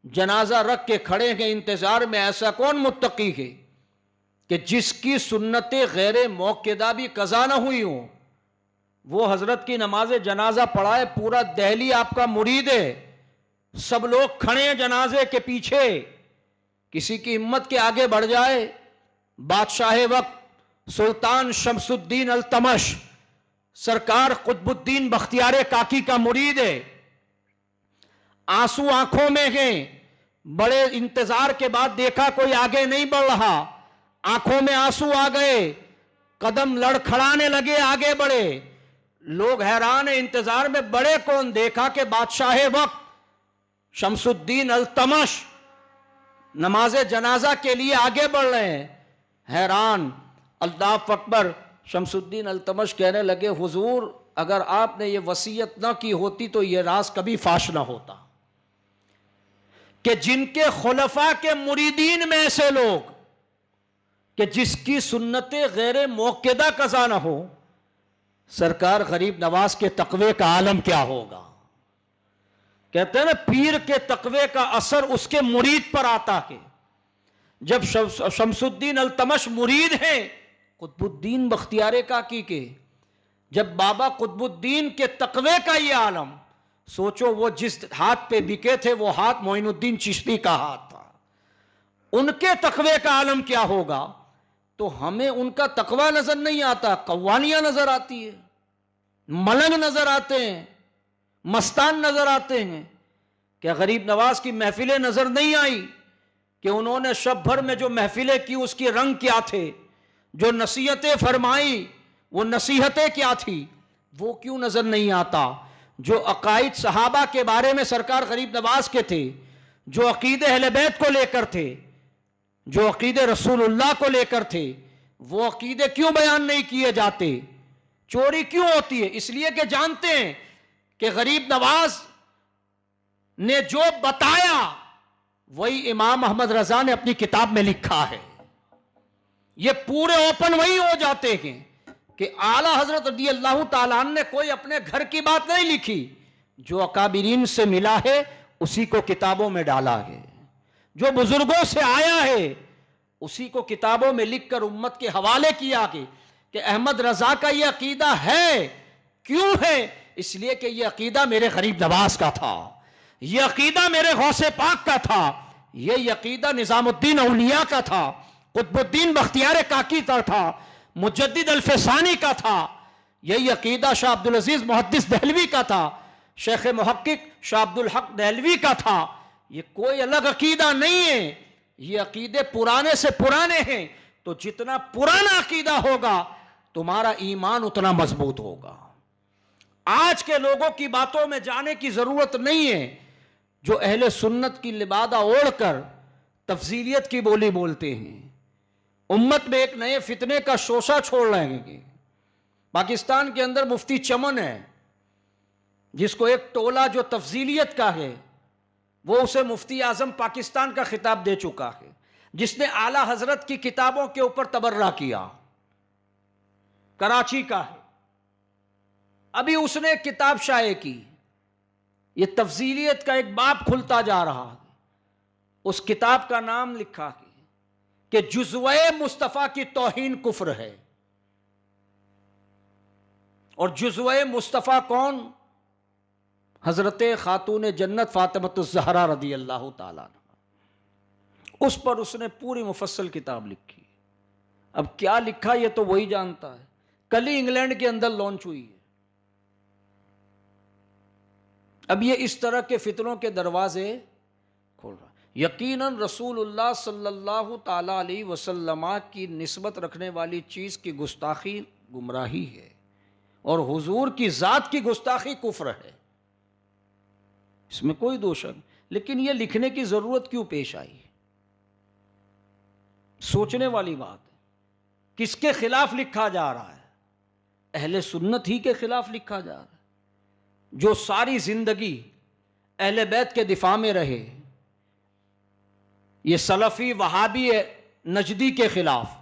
جنازہ رکھ کے کھڑے ہیں انتظار میں، ایسا کون متقی ہے کہ جس کی سنت غیر موقدہ بھی قضا نہ ہوئی ہو، وہ حضرت کی نماز جنازہ پڑھائے۔ پورا دہلی آپ کا مرید ہے، سب لوگ کھڑے ہیں جنازے کے پیچھے، کسی کی ہمت کے آگے بڑھ جائے۔ بادشاہ وقت سلطان شمس الدین التمش سرکار قطب الدین بختیار کاکی کا مرید ہے، آنسو آنکھوں میں ہیں، بڑے انتظار کے بعد دیکھا کوئی آگے نہیں بڑھ رہا، آنکھوں میں آنسو آ گئے، قدم لڑکھڑانے لگے، آگے بڑھے۔ لوگ حیران ہیں، انتظار میں بڑے کون؟ دیکھا کہ بادشاہ وقت شمس الدین التمش نماز جنازہ کے لیے آگے بڑھ رہے ہیں۔ حیران، اللہ اکبر۔ شمس الدین التمش کہنے لگے، حضور اگر آپ نے یہ وصیت نہ کی ہوتی تو یہ راز کبھی فاش نہ ہوتا کہ جن کے خلفاء کے مریدین میں ایسے لوگ کہ جس کی سنت غیر موقدہ قضا نہ ہو، سرکار غریب نواز کے تقوی کا عالم کیا ہوگا؟ کہتے ہیں نا، پیر کے تقوی کا اثر اس کے مرید پر آتا ہے۔ جب شمس الدین التمش مرید ہیں قطب الدین بختیار کاکی کے، جب بابا قطب الدین کے تقوی کا یہ عالم، سوچو وہ جس ہاتھ پہ بکے تھے وہ ہاتھ معین الدین چشتی کا ہاتھ تھا، ان کے تقوی کا عالم کیا ہوگا؟ تو ہمیں ان کا تقوی نظر نہیں آتا، قوالیاں نظر آتی ہے، ملنگ نظر آتے ہیں، مستان نظر آتے ہیں۔ کیا غریب نواز کی محفلیں نظر نہیں آئی کہ انہوں نے شب بھر میں جو محفلیں کی اس کی رنگ کیا تھے؟ جو نصیحتیں فرمائی وہ نصیحتیں کیا تھی؟ وہ کیوں نظر نہیں آتا؟ جو عقائد صحابہ کے بارے میں سرکار غریب نواز کے تھے، جو عقیدے اہل بیت کو لے کر تھے، جو عقیدے رسول اللہ کو لے کر تھے، وہ عقیدے کیوں بیان نہیں کیے جاتے؟ چوری کیوں ہوتی ہے؟ اس لیے کہ جانتے ہیں کہ غریب نواز نے جو بتایا وہی امام احمد رضا نے اپنی کتاب میں لکھا ہے۔ یہ پورے اوپن وہی ہو جاتے ہیں کہ اعلیٰ حضرت رضی اللہ تعالیٰ عنہ نے کوئی اپنے گھر کی بات نہیں لکھی، جو اکابرین سے ملا ہے اسی کو کتابوں میں ڈالا ہے، جو بزرگوں سے آیا ہے اسی کو کتابوں میں لکھ کر امت کے حوالے کیا کہ احمد رضا کا یہ عقیدہ ہے۔ کیوں ہے؟ اس لیے کہ یہ عقیدہ میرے غریب نواز کا تھا، یہ عقیدہ میرے غوث پاک کا تھا، یہ عقیدہ نظام الدین اولیاء کا تھا، قطب الدین بختیار کاکی کا تھا، مجدد الفسانی کا تھا، یہی عقیدہ شاہ عبدالعزیز محدث دہلوی کا تھا، شیخ محقق شاہ عبدالحق دہلوی کا تھا۔ یہ کوئی الگ عقیدہ نہیں ہے، یہ عقیدے پرانے سے پرانے ہیں۔ تو جتنا پرانا عقیدہ ہوگا تمہارا ایمان اتنا مضبوط ہوگا۔ آج کے لوگوں کی باتوں میں جانے کی ضرورت نہیں ہے، جو اہل سنت کی لبادہ اوڑھ کر تفضیلیت کی بولی بولتے ہیں، امت میں ایک نئے فتنے کا شوشہ چھوڑ رہے ہیں۔ پاکستان کے اندر مفتی چمن ہے، جس کو ایک ٹولہ جو تفضیلیت کا ہے وہ اسے مفتی اعظم پاکستان کا خطاب دے چکا ہے، جس نے اعلی حضرت کی کتابوں کے اوپر تبرہ کیا، کراچی کا ہے، ابھی اس نے ایک کتاب شائع کی، یہ تفضیلیت کا ایک باب کھلتا جا رہا ہے، اس کتاب کا نام لکھا ہے کہ جزوہ مصطفیٰ کی توہین کفر ہے۔ اور جزوہ مصطفیٰ کون؟ حضرت خاتون جنت فاطمۃ الزہرا رضی اللہ تعالیٰ عنہ۔ اس پر اس نے پوری مفصل کتاب لکھی۔ اب کیا لکھا یہ تو وہی جانتا ہے، کل ہی انگلینڈ کے اندر لانچ ہوئی ہے۔ اب یہ اس طرح کے فتنوں کے دروازے کھول رہا ہے۔ یقیناً رسول اللہ صلی اللہ تعالی علیہ وسلم کی نسبت رکھنے والی چیز کی گستاخی گمراہی ہے، اور حضور کی ذات کی گستاخی کفر ہے، اس میں کوئی دو شک۔ لیکن یہ لکھنے کی ضرورت کیوں پیش آئی؟ سوچنے والی بات ہے۔ کس کے خلاف لکھا جا رہا ہے؟ اہل سنت ہی کے خلاف لکھا جا رہا ہے، جو ساری زندگی اہل بیت کے دفاع میں رہے، یہ سلفی وہابی نجدی کے خلاف۔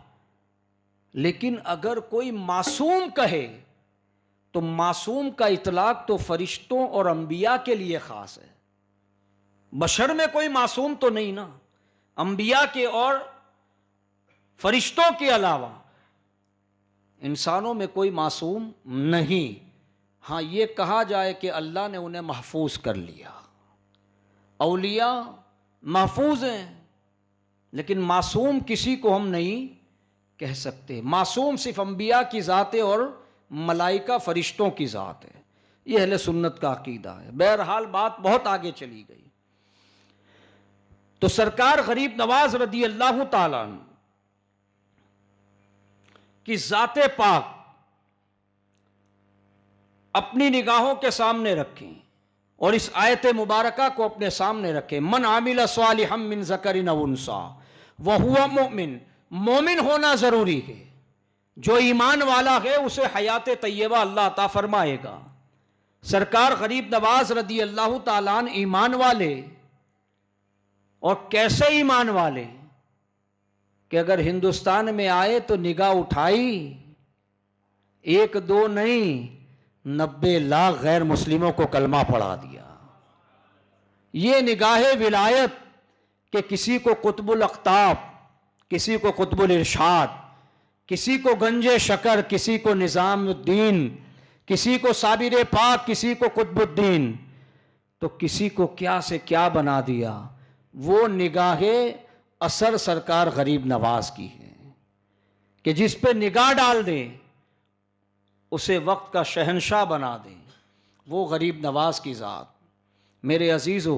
لیکن اگر کوئی معصوم کہے تو معصوم کا اطلاق تو فرشتوں اور انبیاء کے لیے خاص ہے، بشر میں کوئی معصوم تو نہیں نا، انبیاء کے اور فرشتوں کے علاوہ انسانوں میں کوئی معصوم نہیں۔ ہاں یہ کہا جائے کہ اللہ نے انہیں محفوظ کر لیا، اولیاء محفوظ ہیں، لیکن معصوم کسی کو ہم نہیں کہہ سکتے۔ معصوم صرف انبیاء کی ذات ہے اور ملائکہ فرشتوں کی ذات ہے، یہ اہل سنت کا عقیدہ ہے۔ بہرحال بات بہت آگے چلی گئی۔ تو سرکار غریب نواز رضی اللہ تعالیٰ عنہ کی ذات پاک اپنی نگاہوں کے سامنے رکھیں، اور اس آیت مبارکہ کو اپنے سامنے رکھیں۔ من عامل صالحا من ذکر او انثی وہو مؤمن، مومن ہونا ضروری ہے، جو ایمان والا ہے اسے حیات طیبہ اللہ عطا فرمائے گا۔ سرکار غریب نواز رضی اللہ تعالیٰ عنہ ایمان والے، اور کیسے ایمان والے کہ اگر ہندوستان میں آئے تو نگاہ اٹھائی، ایک دو نہیں 90 لاکھ غیر مسلموں کو کلمہ پڑھا دیا۔ یہ نگاہ ولایت کہ کسی کو قطب الاقطاب، کسی کو قطب الارشاد، کسی کو گنج شکر، کسی کو نظام الدین، کسی کو صابر پاک، کسی کو قطب الدین، تو کسی کو کیا سے کیا بنا دیا۔ وہ نگاہ اثر سرکار غریب نواز کی ہے کہ جس پہ نگاہ ڈال دیں اسے وقت کا شہنشاہ بنا دیں، وہ غریب نواز کی ذات۔ میرے عزیزو،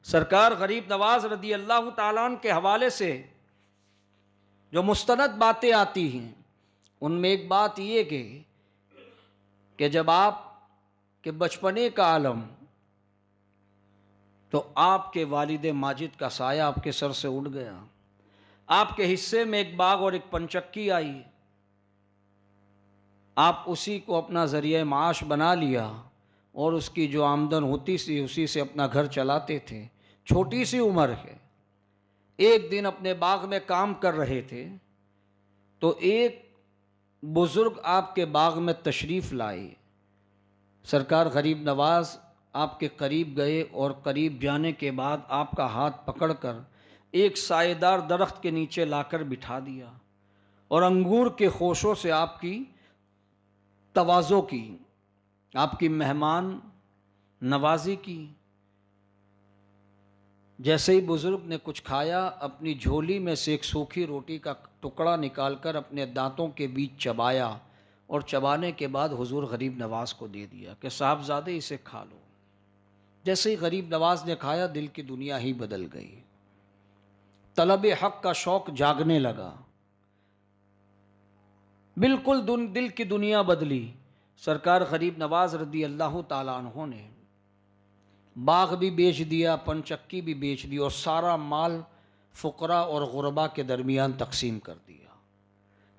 سرکار غریب نواز رضی اللہ تعالیٰ عنہ کے حوالے سے جو مستند باتیں آتی ہیں، ان میں ایک بات یہ کہ جب آپ کے بچپنے کا عالم، تو آپ کے والد ماجد کا سایہ آپ کے سر سے اٹھ گیا، آپ کے حصے میں ایک باغ اور ایک پنچکی آئی، آپ اسی کو اپنا ذریعہ معاش بنا لیا، اور اس کی جو آمدن ہوتی سی اسی سے اپنا گھر چلاتے تھے۔ چھوٹی سی عمر ہے۔ ایک دن اپنے باغ میں کام کر رہے تھے تو ایک بزرگ آپ کے باغ میں تشریف لائے۔ سرکار غریب نواز آپ کے قریب گئے، اور قریب جانے کے بعد آپ کا ہاتھ پکڑ کر ایک سائے دار درخت کے نیچے لا کر بٹھا دیا، اور انگور کے خوشوں سے آپ کی تواضع کی، آپ کی مہمان نوازی کی۔ جیسے ہی بزرگ نے کچھ کھایا، اپنی جھولی میں سے ایک سوکھی روٹی کا ٹکڑا نکال کر اپنے دانتوں کے بیچ چبایا، اور چبانے کے بعد حضور غریب نواز کو دے دیا کہ صاحبزادے اسے کھا لو۔ جیسے ہی غریب نواز نے کھایا، دل کی دنیا ہی بدل گئی، طلب حق کا شوق جاگنے لگا، بالکل دل کی دنیا بدلی۔ سرکار غریب نواز رضی اللہ تعالیٰ عنہ نے باغ بھی بیچ دیا، پنچکی بھی بیچ دی، اور سارا مال فقراء اور غرباء کے درمیان تقسیم کر دیا۔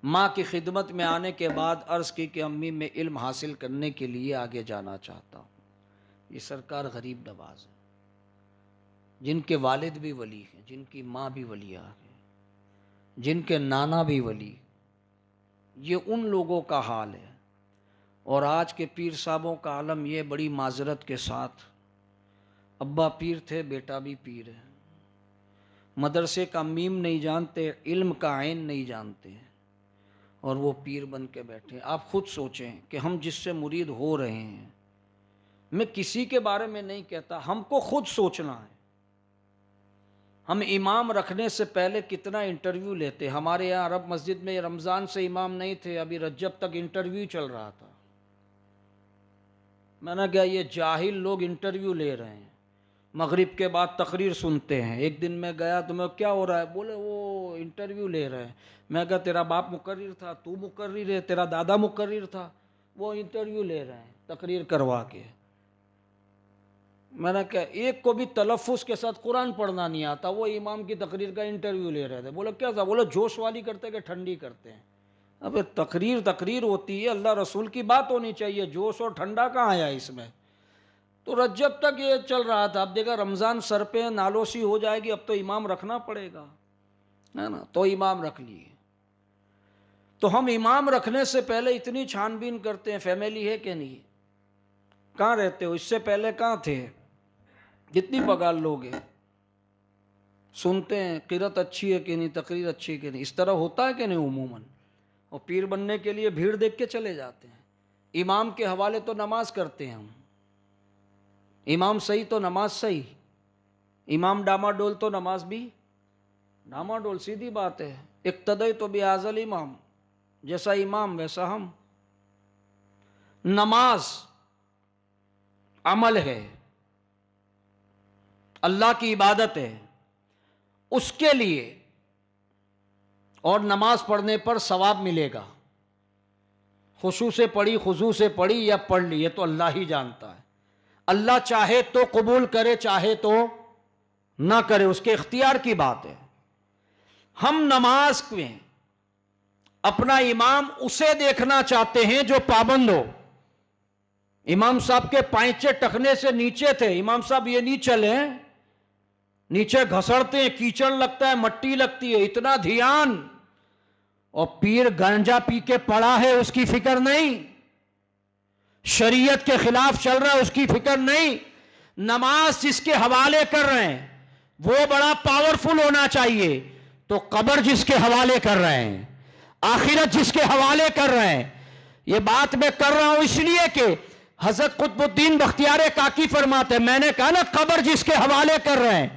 ماں کی خدمت میں آنے کے بعد عرض کی کہ امی میں علم حاصل کرنے کے لیے آگے جانا چاہتا ہوں۔ یہ سرکار غریب نواز ہے۔ جن کے والد بھی ولی ہیں، جن کی ماں بھی ولیہ ہے، جن کے نانا بھی ولی، یہ ان لوگوں کا حال ہے۔ اور آج کے پیر صاحبوں کا عالم یہ، بڑی معذرت کے ساتھ، ابا پیر تھے، بیٹا بھی پیر ہے، مدرسے کا میم نہیں جانتے، علم کا عین نہیں جانتے، اور وہ پیر بن کے بیٹھے۔ آپ خود سوچیں کہ ہم جس سے مرید ہو رہے ہیں، میں کسی کے بارے میں نہیں کہتا، ہم کو خود سوچنا ہے۔ ہم امام رکھنے سے پہلے کتنا انٹرویو لیتے۔ ہمارے یہاں عرب مسجد میں رمضان سے امام نہیں تھے، ابھی رجب تک انٹرویو چل رہا تھا۔ میں نے کہا یہ جاہل لوگ انٹرویو لے رہے ہیں، مغرب کے بعد تقریر سنتے ہیں۔ ایک دن میں گیا تو میں کیا ہو رہا ہے، بولے وہ انٹرویو لے رہے ہیں۔ میں کہا تیرا باپ مقرر تھا، تو مقرر ہے، تیرا دادا مقرر تھا، وہ انٹرویو لے رہے ہیں تقریر کروا کے۔ میں نے کہا ایک کو بھی تلفظ کے ساتھ قرآن پڑھنا نہیں آتا، وہ امام کی تقریر کا انٹرویو لے رہے تھے۔ بولے کیا تھا، بولے جوش والی کرتے کہ ٹھنڈی کرتے ہیں۔ اب تقریر ہوتی ہے، اللہ رسول کی بات ہونی چاہیے، جوش اور ٹھنڈا کہاں آیا اس میں؟ تو رجب تک یہ چل رہا تھا۔ اب دیکھا رمضان سر پہ نالوسی ہو جائے گی، اب تو امام رکھنا پڑے گا، ہے نا؟ تو امام رکھ لیے۔ تو ہم امام رکھنے سے پہلے اتنی چھان بین کرتے ہیں، فیملی ہے کہ نہیں، کہاں رہتے ہو، اس سے پہلے کہاں تھے، جتنی پگار لوگ ہیں، سنتے ہیں قرات اچھی ہے کہ نہیں، تقریر اچھی ہے کہ نہیں، اس طرح ہوتا ہے کہ نہیں عموماً؟ اور پیر بننے کے لیے بھیڑ دیکھ کے چلے جاتے ہیں۔ امام کے حوالے تو نماز کرتے ہیں ہم، امام صحیح تو نماز صحیح، امام ڈاما ڈول تو نماز بھی ڈاما ڈول، سیدھی بات ہے۔ اقتدی تو بہذا الامام، جیسا امام ویسا ہم۔ نماز عمل ہے، اللہ کی عبادت ہے، اس کے لیے اور نماز پڑھنے پر ثواب ملے گا۔ خشوع سے پڑھی، خضوع سے پڑھی یا پڑھ لی، یہ تو اللہ ہی جانتا ہے۔ اللہ چاہے تو قبول کرے، چاہے تو نہ کرے، اس کے اختیار کی بات ہے۔ ہم نماز میں اپنا امام اسے دیکھنا چاہتے ہیں جو پابند ہو۔ امام صاحب کے پائنچے ٹخنے سے نیچے تھے، امام صاحب یہ نہیں چلے، نیچے گھسڑتے ہیں، کیچڑ لگتا ہے، مٹی لگتی ہے، اتنا دھیان۔ اور پیر گنجا پی کے پڑا ہے، اس کی فکر نہیں، شریعت کے خلاف چل رہا ہے، اس کی فکر نہیں۔ نماز جس کے حوالے کر رہے ہیں وہ بڑا پاورفل ہونا چاہیے، تو قبر جس کے حوالے کر رہے ہیں، آخرت جس کے حوالے کر رہے ہیں۔ یہ بات میں کر رہا ہوں اس لیے کہ حضرت قطب الدین بختیار کاکی فرماتے ہیں، میں نے کہا نا قبر جس کے حوالے کر رہے ہیں،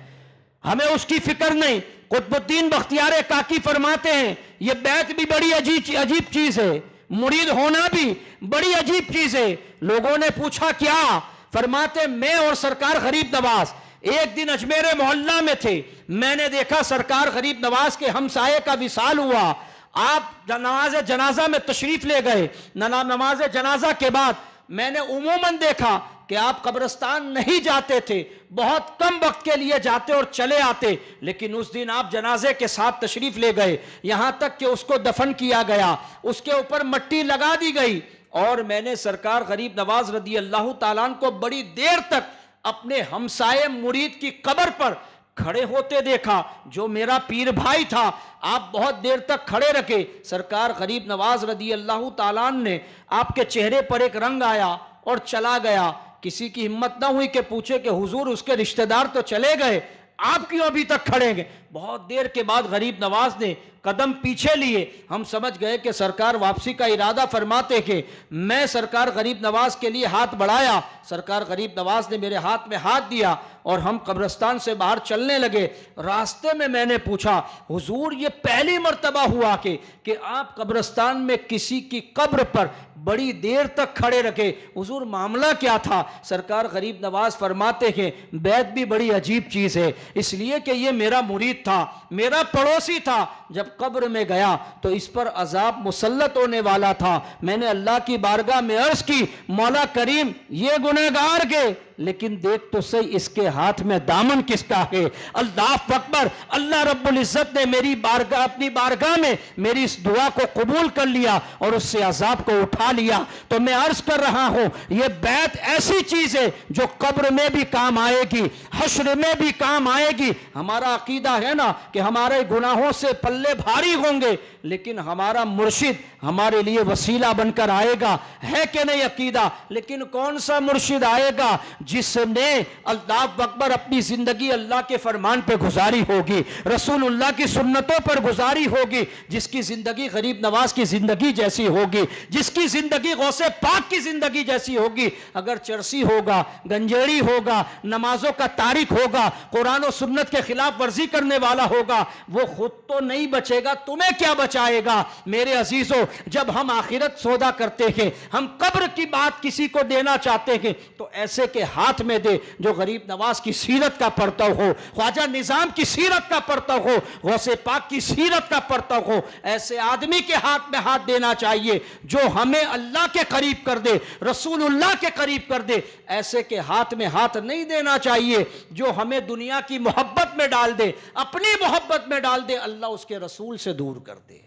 ہمیں اس کی فکر نہیں۔ قطب الدین بختیار کاکی فرماتے ہیں یہ بیعت بھی بڑی عجیب چیز ہے، مرید ہونا بھی بڑی عجیب چیز ہے۔ لوگوں نے پوچھا کیا؟ فرماتے میں اور سرکار غریب نواز ایک دن اجمیر محلہ میں تھے، میں نے دیکھا سرکار غریب نواز کے ہمسائے کا وصال ہوا، آپ نماز جنازہ میں تشریف لے گئے۔ نماز جنازہ کے بعد میں نے عموماً دیکھا کہ آپ قبرستان نہیں جاتے تھے، بہت کم وقت کے لیے جاتے اور چلے آتے، لیکن اس دن آپ جنازے کے ساتھ تشریف لے گئے، یہاں تک کہ اس کو دفن کیا گیا، اس کے اوپر مٹی لگا دی گئی، اور میں نے سرکار غریب نواز رضی اللہ تعالیٰ عنہ کو بڑی دیر تک اپنے ہمسائے مرید کی قبر پر کھڑے ہوتے دیکھا۔ جو میرا پیر بھائی تھا، آپ بہت دیر تک کھڑے رکھے۔ سرکار غریب نواز رضی اللہ تعالیٰ عنہ نے، آپ کے چہرے پر ایک رنگ آیا اور چلا گیا۔ کسی کی ہمت نہ ہوئی کہ پوچھے کہ حضور اس کے رشتہ دار تو چلے گئے، آپ کیوں ابھی تک کھڑے گئے؟ بہت دیر کے بعد غریب نواز نے قدم پیچھے لیے، ہم سمجھ گئے کہ سرکار واپسی کا ارادہ فرماتے کہ میں سرکار غریب نواز کے لیے ہاتھ بڑھایا، سرکار غریب نواز نے میرے ہاتھ میں ہاتھ دیا اور ہم قبرستان سے باہر چلنے لگے۔ راستے میں نے پوچھا حضور یہ پہلی مرتبہ ہوا کہ آپ قبرستان میں کسی کی قبر پر بڑی دیر تک کھڑے رکھے، حضور معاملہ کیا تھا؟ سرکار غریب نواز فرماتے کہ بیعت بھی بڑی عجیب چیز ہے، اس لیے کہ یہ میرا مرید تھا، میرا پڑوسی تھا، جب قبر میں گیا تو اس پر عذاب مسلط ہونے والا تھا۔ میں نے اللہ کی بارگاہ میں عرض کی مولا کریم یہ گنہگار کے لیکن دیکھ تو صحیح اس کے ہاتھ میں دامن کس کا ہے۔ اللہ اکبر، اللہ رب العزت نے میری بارگاہ، اپنی بارگاہ میں میری اس دعا کو قبول کر لیا اور اس سے عذاب کو اٹھا لیا۔ تو میں عرض کر رہا ہوں یہ بیعت ایسی چیز ہے جو قبر میں بھی کام آئے گی، حشر میں بھی کام آئے گی۔ ہمارا عقیدہ ہے نا کہ ہمارے گناہوں سے پلے بھاری ہوں گے، لیکن ہمارا مرشد ہمارے لیے وسیلہ بن کر آئے گا، ہے کہ نہیں عقیدہ؟ لیکن کون سا مرشد آئے گا؟ جس نے اللہ اکبر اپنی زندگی اللہ کے فرمان پہ گزاری ہوگی، رسول اللہ کی سنتوں پر گزاری ہوگی، جس کی زندگی غریب نواز کی زندگی جیسی ہوگی، جس کی زندگی غوث پاک کی زندگی جیسی ہوگی۔ اگر چرسی ہوگا، گنجیڑی ہوگا، نمازوں کا تارک ہوگا، قرآن و سنت کے خلاف ورزی کرنے والا ہوگا، وہ خود تو نہیں بچے گا، تمہیں کیا بچائے گا؟ میرے عزیزوں، جب ہم آخرت سودا کرتے ہیں، ہم قبر کی بات کسی کو دینا چاہتے ہیں تو ایسے کے ہاتھ میں دے جو غریب نواز کی سیرت کا پڑھتا ہو، خواجہ نظام کی سیرت کا پڑھتا ہو، غوث پاک کی سیرت کا پڑھتا ہو۔ ایسے آدمی کے ہاتھ میں ہاتھ دینا چاہیے جو ہمیں اللہ کے قریب کر دے، رسول اللہ کے قریب کر دے۔ ایسے کے ہاتھ میں ہاتھ نہیں دینا چاہیے جو ہمیں دنیا کی محبت میں ڈال دے، اپنی محبت میں ڈال دے، اللہ اس کے رسول سے دور کر دے۔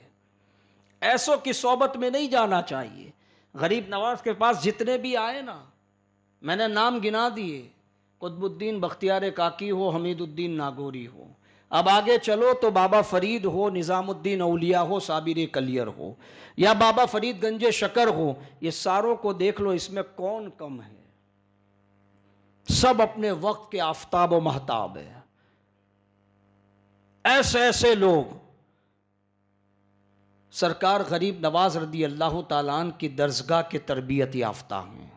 ایسوں کی صحبت میں نہیں جانا چاہیے۔ غریب نواز کے پاس جتنے بھی آئے نا، میں نے نام گنا دیے، قطب الدین بختیار کاکی ہو، حمید الدین ناگوری ہو، اب آگے چلو تو بابا فرید ہو، نظام الدین اولیاء ہو، صابر کلیر ہو، یا بابا فرید گنج شکر ہو، یہ ساروں کو دیکھ لو، اس میں کون کم ہے؟ سب اپنے وقت کے آفتاب و مہتاب ہے۔ ایسے ایسے لوگ سرکار غریب نواز رضی اللہ تعالیٰ عنہ کی درسگاہ کے تربیت یافتہ ہیں،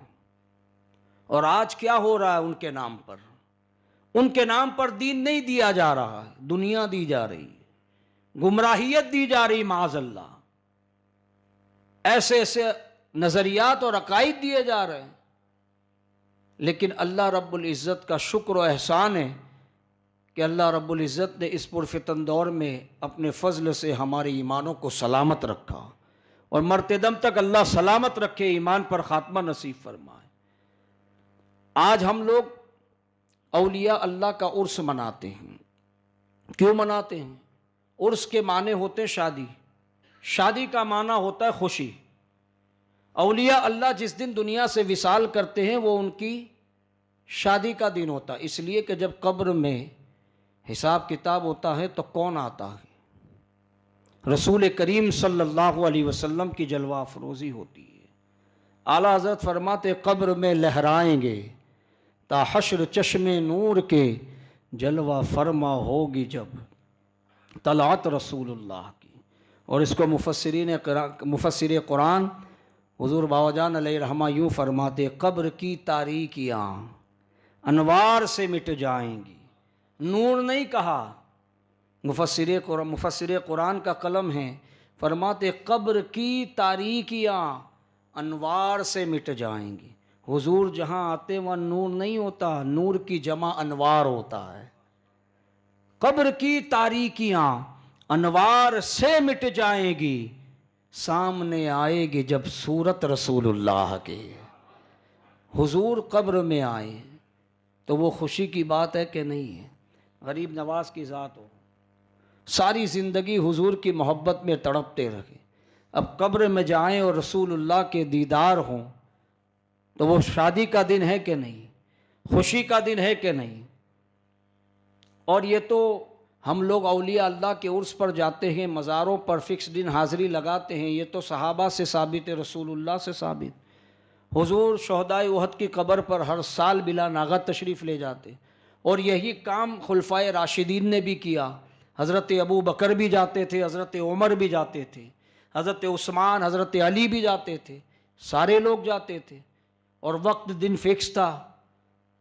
اور آج کیا ہو رہا ہے؟ ان کے نام پر، ان کے نام پر دین نہیں دیا جا رہا، دنیا دی جا رہی، گمراہیت دی جا رہی، معاذ اللہ۔ ایسے ایسے نظریات اور عقائد دیے جا رہے ہیں، لیکن اللہ رب العزت کا شکر و احسان ہے کہ اللہ رب العزت نے اس پرفتن دور میں اپنے فضل سے ہمارے ایمانوں کو سلامت رکھا، اور مرتے دم تک اللہ سلامت رکھے، ایمان پر خاتمہ نصیب فرمائے۔ آج ہم لوگ اولیاء اللہ کا عرس مناتے ہیں۔ کیوں مناتے ہیں؟ عرس کے معنی ہوتے شادی، شادی کا معنی ہوتا ہے خوشی۔ اولیاء اللہ جس دن دنیا سے وصال کرتے ہیں وہ ان کی شادی کا دن ہوتا ہے، اس لیے کہ جب قبر میں حساب کتاب ہوتا ہے تو کون آتا ہے؟ رسول کریم صلی اللہ علیہ وسلم کی جلوہ افروزی ہوتی ہے۔ اعلیٰ حضرت فرماتے قبر میں لہرائیں گے تا حشر چشم نور کے، جلوہ فرما ہوگی جب طلعت رسول اللہ کی۔ اور اس کو مفسر قرآن حضور بابا جان علیہ رحمہ یوں فرماتے قبر کی تاریکیاں انوار سے مٹ جائیں گی۔ نور نہیں کہا، مفسر قرآن کا قلم ہے، فرماتے قبر کی تاریکیاں انوار سے مٹ جائیں گی۔ حضور جہاں آتے وہاں نور نہیں ہوتا، نور کی جمع انوار ہوتا ہے۔ قبر کی تاریکیاں انوار سے مٹ جائیں گی، سامنے آئے گی جب صورت رسول اللہ کے۔ حضور قبر میں آئے تو وہ خوشی کی بات ہے کہ نہیں ہے؟ غریب نواز کی ذات ہو، ساری زندگی حضور کی محبت میں تڑپتے رہے، اب قبر میں جائیں اور رسول اللہ کے دیدار ہوں تو وہ شادی کا دن ہے کہ نہیں؟ خوشی کا دن ہے کہ نہیں؟ اور یہ تو ہم لوگ اولیاء اللہ کے عرس پر جاتے ہیں، مزاروں پر فکس دن حاضری لگاتے ہیں، یہ تو صحابہ سے ثابت ہے، رسول اللہ سے ثابت۔ حضور شہدائے احد کی قبر پر ہر سال بلا ناغت تشریف لے جاتے، اور یہی کام خلفائے راشدین نے بھی کیا۔ حضرت ابو بکر بھی جاتے تھے، حضرت عمر بھی جاتے تھے، حضرت عثمان، حضرت علی بھی جاتے تھے، سارے لوگ جاتے تھے، اور وقت دن فکس تھا،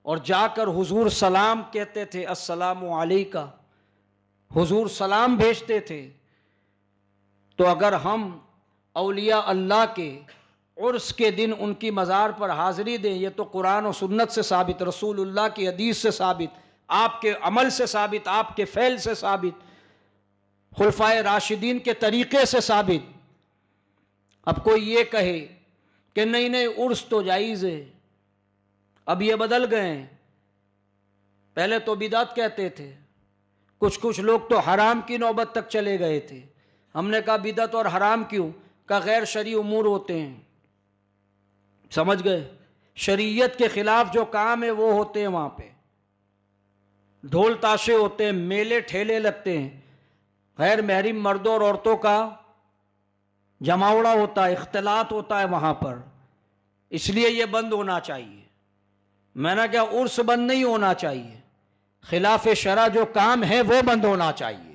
اور جا کر حضور سلام کہتے تھے، السلام علیکہ، حضور سلام بھیجتے تھے۔ تو اگر ہم اولیاء اللہ کے عرس کے دن ان کی مزار پر حاضری دیں، یہ تو قرآن و سنت سے ثابت، رسول اللہ کی حدیث سے ثابت، آپ کے عمل سے ثابت، آپ کے فعل سے ثابت، خلفائے راشدین کے طریقے سے ثابت۔ اب کوئی یہ کہے کہ نہیں عرس تو جائز ہے، اب یہ بدل گئے ہیں، پہلے تو بدعت کہتے تھے، کچھ لوگ تو حرام کی نوبت تک چلے گئے تھے۔ ہم نے کہا بدعت اور حرام کیوں؟ کہ غیر شرعی امور ہوتے ہیں، سمجھ گئے؟ شریعت کے خلاف جو کام ہے وہ ہوتے ہیں، وہاں پہ ڈھول تاشے ہوتے ہیں، میلے ٹھیلے لگتے ہیں، غیر محرم مردوں اور عورتوں کا جماوڑا ہوتا ہے، اختلاط ہوتا ہے وہاں پر، اس لیے یہ بند ہونا چاہیے۔ میں نے کہا عرس بند نہیں ہونا چاہیے، خلاف شرع جو کام ہے وہ بند ہونا چاہیے۔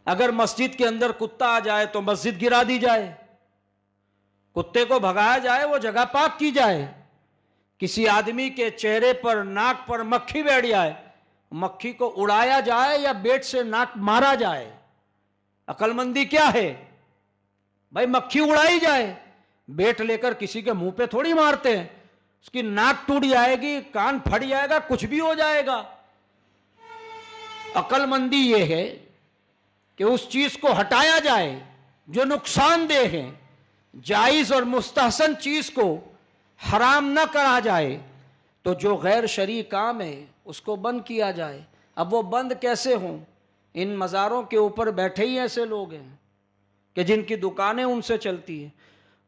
اگر مسجد کے اندر کتا آ جائے تو مسجد گرا دی جائے، کتے کو بھگایا جائے، وہ جگہ پاک کی جائے۔ کسی آدمی کے چہرے پر، ناک پر مکھی بیٹھ جائے، مکھی کو اڑایا جائے یا بیٹ سے ناک مارا جائے۔ عقل مندی کیا ہے بھائی؟ مکھی اڑائی جائے، بیٹ لے کر کسی کے منہ پہ تھوڑی مارتے ہیں، اس کی ناک ٹوٹ جائے گی، کان پھٹ جائے گا، کچھ بھی ہو جائے گا۔ عقل مندی یہ ہے کہ اس چیز کو ہٹایا جائے جو نقصان دہ ہے، جائز اور مستحسن چیز کو حرام نہ کرا جائے، تو جو غیر شرعی کام ہے اس کو بند کیا جائے۔ اب وہ بند کیسے ہوں؟ ان مزاروں کے اوپر بیٹھے ہی ایسے لوگ ہیں کہ جن کی دکانیں ان سے چلتی ہیں،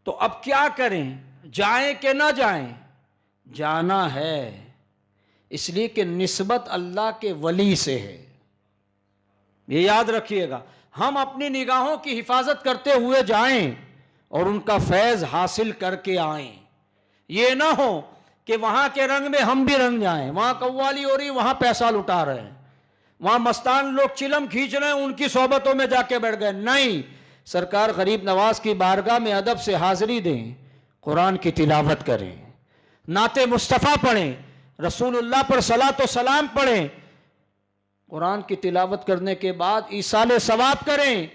تو اب کیا کریں؟ جائیں کہ نہ جائیں؟ جانا ہے، اس لیے کہ نسبت اللہ کے ولی سے ہے، یہ یاد رکھیے گا۔ ہم اپنی نگاہوں کی حفاظت کرتے ہوئے جائیں اور ان کا فیض حاصل کر کے آئیں۔ یہ نہ ہو کہ وہاں کے رنگ میں ہم بھی رنگ جائیں، وہاں قوالی ہو رہی، وہاں پیسہ لٹا رہے ہیں، وہاں مستان لوگ چلم کھینچ رہے ہیں، ان کی صحبتوں میں جا کے بیٹھ گئے۔ نہیں، سرکار غریب نواز کی بارگاہ میں ادب سے حاضری دیں، قرآن کی تلاوت کریں، نعت مصطفیٰ پڑھیں، رسول اللہ پر صلاۃ و سلام پڑھیں، قرآن کی تلاوت کرنے کے بعد ایصال ثواب کریں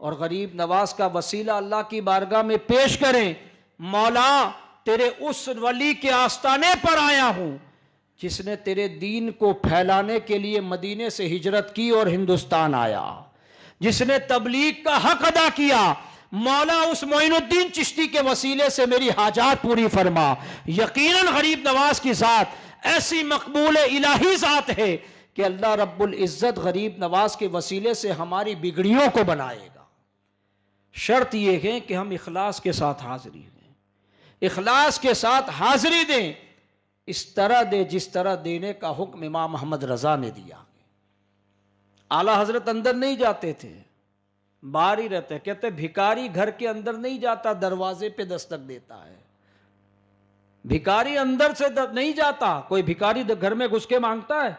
اور غریب نواز کا وسیلہ اللہ کی بارگاہ میں پیش کریں۔ مولا، تیرے اس ولی کے آستانے پر آیا ہوں جس نے تیرے دین کو پھیلانے کے لیے مدینے سے ہجرت کی اور ہندوستان آیا، جس نے تبلیغ کا حق ادا کیا۔ مولا، اس معین الدین چشتی کے وسیلے سے میری حاجات پوری فرما۔ یقیناً غریب نواز کی ذات ایسی مقبول الہی ذات ہے کہ اللہ رب العزت غریب نواز کے وسیلے سے ہماری بگڑیوں کو بنائے گا۔ شرط یہ ہے کہ ہم اخلاص کے ساتھ حاضری دیں، اخلاص کے ساتھ حاضری دیں، اس طرح دے جس طرح دینے کا حکم امام محمد رضا نے دیا۔ اعلیٰ حضرت اندر نہیں جاتے تھے، باہر ہی رہتے، کہتے بھکاری گھر کے اندر نہیں جاتا، دروازے پہ دستک دیتا ہے۔ بھکاری اندر سے نہیں جاتا، کوئی بھکاری گھر میں گھس کے مانگتا ہے،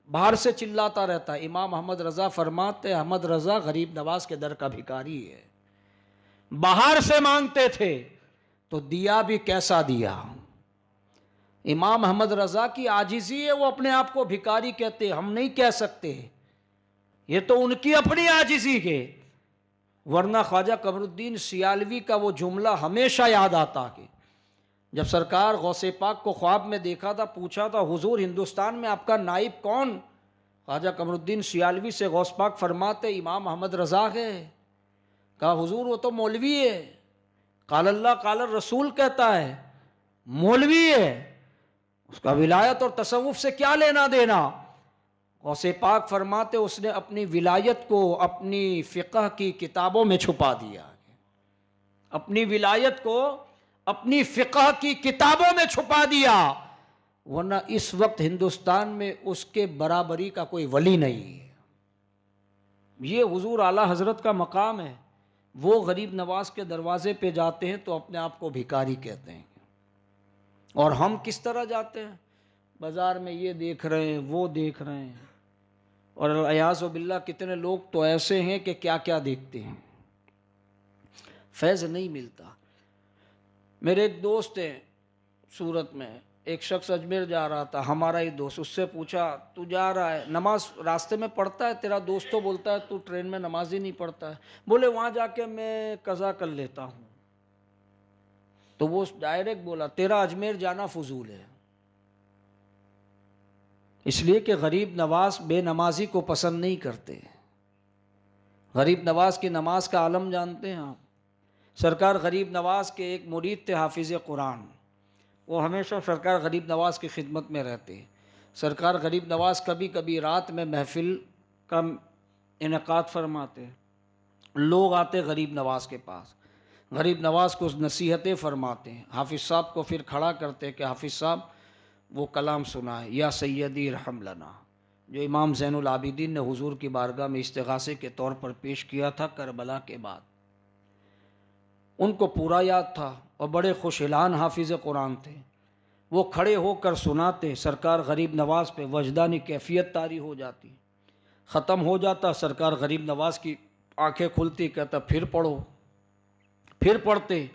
باہر سے چلاتا رہتا ہے۔ امام محمد رضا فرماتے احمد رضا غریب نواز کے در کا بھکاری ہے، باہر سے مانگتے تھے تو دیا بھی کیسا دیا۔ امام محمد رضا کی عاجزی ہے، وہ اپنے آپ کو بھکاری کہتے، ہم نہیں کہہ سکتے، یہ تو ان کی اپنی عاجزی ہے۔ ورنہ خواجہ قمر الدین سیالوی کا وہ جملہ ہمیشہ یاد آتا کہ جب سرکار غوث پاک کو خواب میں دیکھا تھا، پوچھا تھا حضور ہندوستان میں آپ کا نائب کون؟ خواجہ قمر الدین سیالوی سے غوث پاک فرماتے امام محمد رضا ہے۔ کہا حضور وہ تو مولوی ہے، قال اللہ قال الرسول کہتا ہے، مولوی ہے، اس کا ولایت اور تصوف سے کیا لینا دینا؟ غوث پاک فرماتے اس نے اپنی ولایت کو اپنی فقہ کی کتابوں میں چھپا دیا، اپنی ولایت کو اپنی فقہ کی کتابوں میں چھپا دیا، ورنہ اس وقت ہندوستان میں اس کے برابری کا کوئی ولی نہیں ہے۔ یہ حضور اعلیٰ حضرت کا مقام ہے۔ وہ غریب نواز کے دروازے پہ جاتے ہیں تو اپنے آپ کو بھکاری کہتے ہیں، اور ہم کس طرح جاتے ہیں؟ بازار میں یہ دیکھ رہے ہیں، وہ دیکھ رہے ہیں، اور الیاذ باللہ کتنے لوگ تو ایسے ہیں کہ کیا کیا دیکھتے ہیں، فیض نہیں ملتا۔ میرے ایک دوست ہیں سورت میں، ایک شخص اجمیر جا رہا تھا، ہمارا ہی دوست، اس سے پوچھا تو جا رہا ہے نماز راستے میں پڑھتا ہے؟ تیرا دوست تو بولتا ہے تو ٹرین میں نماز ہی نہیں پڑھتا ہے۔ بولے وہاں جا کے میں قضا کر لیتا ہوں۔ تو وہ ڈائریکٹ بولا تیرا اجمیر جانا فضول ہے، اس لیے کہ غریب نواز بے نمازی کو پسند نہیں کرتے۔ غریب نواز کی نماز کا عالم جانتے ہیں آپ؟ سرکار غریب نواز کے ایک مرید تھے حافظ قرآن، وہ ہمیشہ سرکار غریب نواز کی خدمت میں رہتے ہیں۔ سرکار غریب نواز کبھی کبھی رات میں محفل کا انعقاد فرماتے، لوگ آتے غریب نواز کے پاس، غریب نواز کو نصیحتیں فرماتے ہیں، حافظ صاحب کو پھر کھڑا کرتے کہ حافظ صاحب وہ کلام سنا ہے، یا سیدی رحم لنا، جو امام زین العابدین نے حضور کی بارگاہ میں استغاثے کے طور پر پیش کیا تھا کربلا کے بعد۔ ان کو پورا یاد تھا اور بڑے خوش اعلان حافظ قرآن تھے۔ وہ کھڑے ہو کر سناتے، سرکار غریب نواز پہ وجدانی کیفیت طاری ہو جاتی، ختم ہو جاتا، سرکار غریب نواز کی آنکھیں کھلتی، کہتا پھر پڑھو، پھر پڑھتے،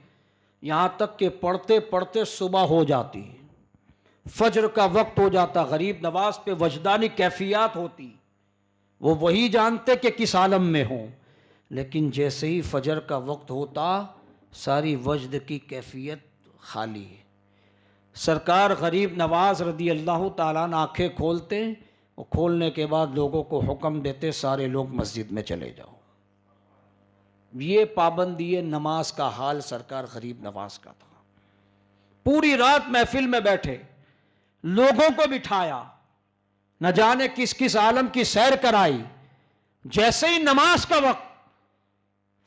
یہاں تک کہ پڑھتے پڑھتے صبح ہو جاتی، فجر کا وقت ہو جاتا، غریب نواز پہ وجدانی کیفیات ہوتی، وہ وہی جانتے کہ کس عالم میں ہوں، لیکن جیسے ہی فجر کا وقت ہوتا ساری وجد کی کیفیت خالی ہے۔ سرکار غریب نواز رضی اللہ تعالیٰ عنہ آنکھیں کھولتے، اور کھولنے کے بعد لوگوں کو حکم دیتے سارے لوگ مسجد میں چلے جاؤ۔ یہ پابندی نماز کا حال سرکار غریب نواز کا تھا۔ پوری رات محفل میں بیٹھے، لوگوں کو بٹھایا، نہ جانے کس کس عالم کی سیر کرائی، جیسے ہی نماز کا وقت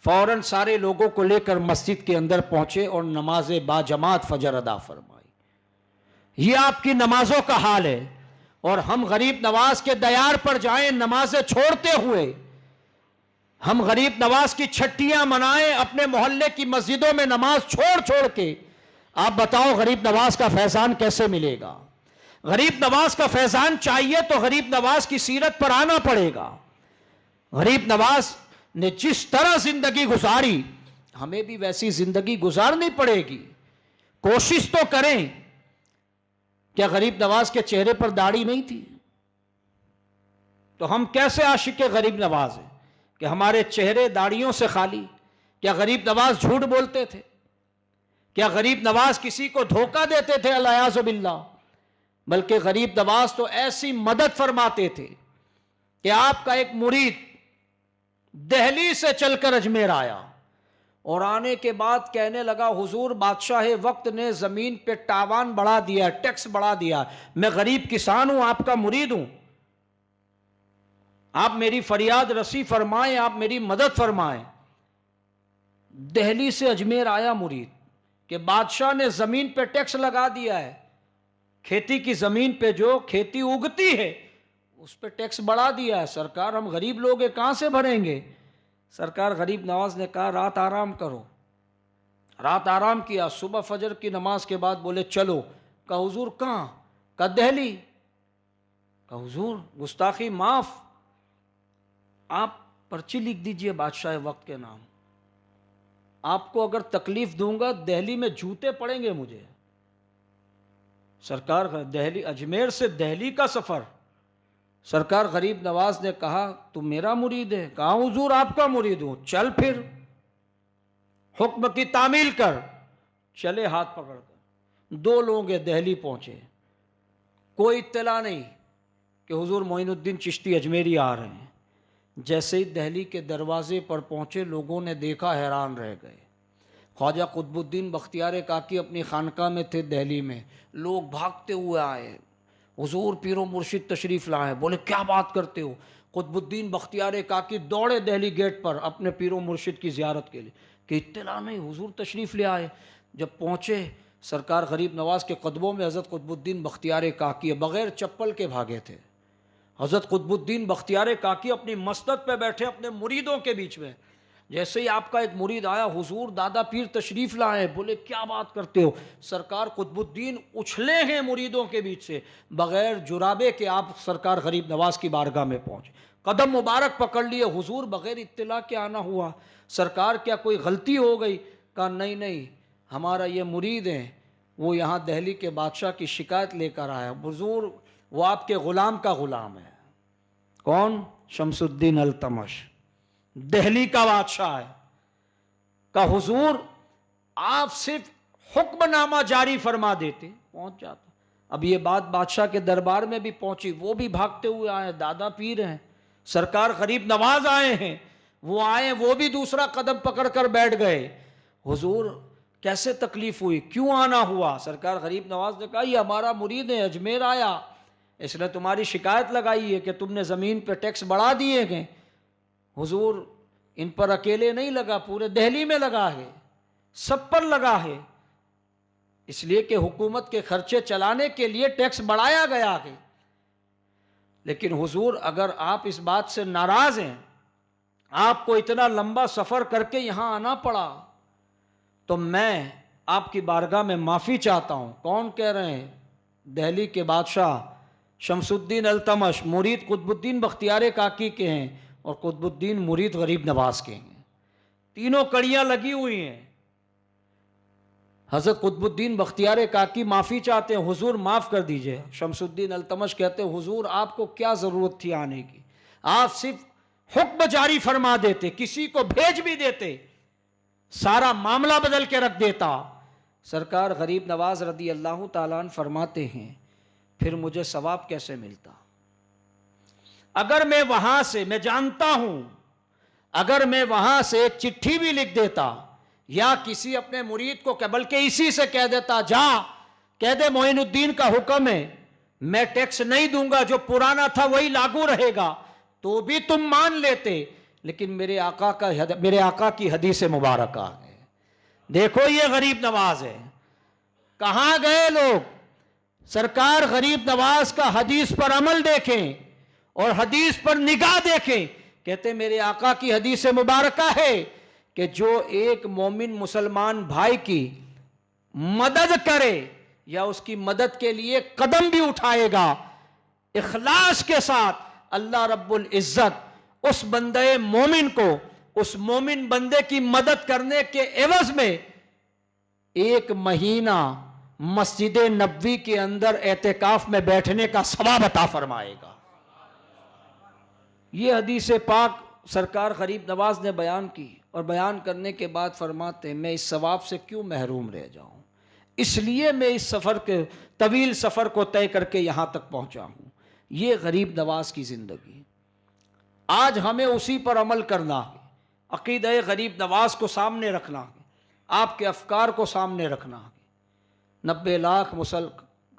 فوراً سارے لوگوں کو لے کر مسجد کے اندر پہنچے اور نماز با جماعت فجر ادا فرمائی۔ یہ آپ کی نمازوں کا حال ہے، اور ہم غریب نواز کے دیار پر جائیں نمازیں چھوڑتے ہوئے، ہم غریب نواز کی چھٹیاں منائیں اپنے محلے کی مسجدوں میں نماز چھوڑ کے، آپ بتاؤ غریب نواز کا فیضان کیسے ملے گا؟ غریب نواز کا فیضان چاہیے تو غریب نواز کی سیرت پر آنا پڑے گا۔ غریب نواز نے جس طرح زندگی گزاری، ہمیں بھی ویسی زندگی گزارنی پڑے گی۔ کوشش تو کریں۔ کیا غریب نواز کے چہرے پر داڑھی نہیں تھی؟ تو ہم کیسے عاشق غریب نواز ہیں کہ ہمارے چہرے داڑھیوں سے خالی؟ کیا غریب نواز جھوٹ بولتے تھے؟ کیا غریب نواز کسی کو دھوکہ دیتے تھے؟ الیاذ باللہ۔ بلکہ غریب نواز تو ایسی مدد فرماتے تھے کہ آپ کا ایک مرید دہلی سے چل کر اجمیر آیا، اور آنے کے بعد کہنے لگا حضور بادشاہ وقت نے زمین پہ تاوان بڑھا دیا، ٹیکس بڑھا دیا، میں غریب کسان ہوں، آپ کا مرید ہوں، آپ میری فریاد رسی فرمائیں، آپ میری مدد فرمائیں۔ دہلی سے اجمیر آیا مرید کہ بادشاہ نے زمین پہ ٹیکس لگا دیا ہے، کھیتی کی زمین پہ جو کھیتی اگتی ہے اس پہ ٹیکس بڑھا دیا ہے، سرکار ہم غریب لوگ ہیں کہاں سے بھریں گے؟ سرکار غریب نواز نے کہا رات آرام کرو۔ رات آرام کیا، صبح فجر کی نماز کے بعد بولے چلو۔ کہا حضور کہاں؟ کہا دہلی۔ کہا حضور گستاخی معاف، آپ پرچی لکھ دیجئے بادشاہ وقت کے نام، آپ کو اگر تکلیف دوں گا دہلی میں جوتے پڑیں گے مجھے۔ سرکار دہلی، اجمیر سے دہلی کا سفر، سرکار غریب نواز نے کہا تو میرا مرید ہے؟ کہا حضور آپ کا مرید ہوں۔ چل پھر حکم کی تعمیل کر۔ چلے ہاتھ پکڑ کر، 2 لوگ دہلی پہنچے، کوئی اطلاع نہیں کہ حضور معین الدین چشتی اجمیری آ رہے ہیں۔ جیسے ہی دہلی کے دروازے پر پہنچے لوگوں نے دیکھا، حیران رہ گئے۔ خواجہ قطب الدین بختیار کاکی اپنی خانقاہ میں تھے دہلی میں، لوگ بھاگتے ہوئے آئے، حضور پیر و مرشد تشریف لائے۔ بولے کیا بات کرتے ہو؟ قطب الدین بختیار کاکی دوڑے دہلی گیٹ پر اپنے پیر و مرشد کی زیارت کے لیے کہ اطلاع نہیں، حضور تشریف لے آئے۔ جب پہنچے سرکار غریب نواز کے قدموں میں حضرت قطب الدین بختیار کاکی بغیر چپل کے بھاگے تھے۔ حضرت قطب الدین بختیار کاکی اپنی مسند پہ بیٹھے اپنے مریدوں کے بیچ میں، جیسے ہی آپ کا ایک مرید آیا، حضور دادا پیر تشریف لائے۔ بولے کیا بات کرتے ہو؟ سرکار قطب الدین اچھلے ہیں مریدوں کے بیچ سے، بغیر جرابے کے آپ سرکار غریب نواز کی بارگاہ میں پہنچے، قدم مبارک پکڑ لیے۔ حضور بغیر اطلاع کے آنا ہوا، سرکار کیا کوئی غلطی ہو گئی؟ کہا نہیں، ہمارا یہ مرید ہے، وہ یہاں دہلی کے بادشاہ کی شکایت لے کر آیا۔ حضور وہ آپ کے غلام کا غلام ہے۔ کون؟ شمس الدین التمش، دہلی کا بادشاہ ہے۔ کہ حضور آپ صرف حکم نامہ جاری فرما دیتے، پہنچ جاتا۔ اب یہ بات بادشاہ کے دربار میں بھی پہنچی، وہ بھی بھاگتے ہوئے آئے، دادا پیر ہیں، سرکار غریب نواز آئے ہیں، وہ آئے، وہ بھی دوسرا قدم پکڑ کر بیٹھ گئے۔ حضور کیسے تکلیف ہوئی، کیوں آنا ہوا؟ سرکار غریب نواز نے کہا یہ ہمارا مرید ہے، اجمیر آیا، اس نے تمہاری شکایت لگائی ہے کہ تم نے زمین پہ ٹیکس بڑھا دیے گئے۔ حضور ان پر اکیلے نہیں لگا، پورے دہلی میں لگا ہے، سب پر لگا ہے، اس لیے کہ حکومت کے خرچے چلانے کے لیے ٹیکس بڑھایا گیا ہے۔ لیکن حضور اگر آپ اس بات سے ناراض ہیں، آپ کو اتنا لمبا سفر کر کے یہاں آنا پڑا، تو میں آپ کی بارگاہ میں معافی چاہتا ہوں۔ کون کہہ رہے ہیں؟ دہلی کے بادشاہ شمس الدین التمش مرید قطب الدین بختیار کاکی کے ہیں، اور قطب الدین مرید غریب نواز کے ہیں، تینوں کڑیاں لگی ہوئی ہیں۔ حضرت قطب الدین بختیار کاکی معافی چاہتے ہیں، حضور معاف کر دیجئے۔ شمس الدین التمش کہتے ہیں حضور آپ کو کیا ضرورت تھی آنے کی، آپ صرف حکم جاری فرما دیتے، کسی کو بھیج بھی دیتے، سارا معاملہ بدل کے رکھ دیتا۔ سرکار غریب نواز رضی اللہ تعالیٰ عنہ فرماتے ہیں پھر مجھے ثواب کیسے ملتا؟ اگر میں وہاں سے، میں جانتا ہوں اگر میں وہاں سے ایک چٹھی بھی لکھ دیتا یا کسی اپنے مرید کو، بلکہ اسی سے کہہ دیتا جا کہہ دے معین الدین کا حکم ہے، میں ٹیکس نہیں دوں گا، جو پرانا تھا وہی لاگو رہے گا، تو بھی تم مان لیتے۔ لیکن میرے آقا کی حدیث مبارکہ ہے، دیکھو یہ غریب نواز ہے، کہاں گئے لوگ؟ سرکار غریب نواز کا حدیث پر عمل دیکھیں اور حدیث پر نگاہ دیکھیں، کہتے میرے آقا کی حدیث مبارکہ ہے کہ جو ایک مومن مسلمان بھائی کی مدد کرے یا اس کی مدد کے لیے قدم بھی اٹھائے گا اخلاص کے ساتھ، اللہ رب العزت اس بندے مومن کو، اس مومن بندے کی مدد کرنے کے عوض میں 1 مہینہ مسجد نبوی کے اندر اعتکاف میں بیٹھنے کا ثواب عطا فرمائے گا۔ یہ حدیث پاک سرکار غریب نواز نے بیان کی، اور بیان کرنے کے بعد فرماتے ہیں میں اس ثواب سے کیوں محروم رہ جاؤں، اس لیے میں اس طویل سفر کو طے کر کے یہاں تک پہنچا ہوں۔ یہ غریب نواز کی زندگی، آج ہمیں اسی پر عمل کرنا ہے، عقیدہ غریب نواز کو سامنے رکھنا ہے، آپ کے افکار کو سامنے رکھنا ہے۔ 90 لاکھ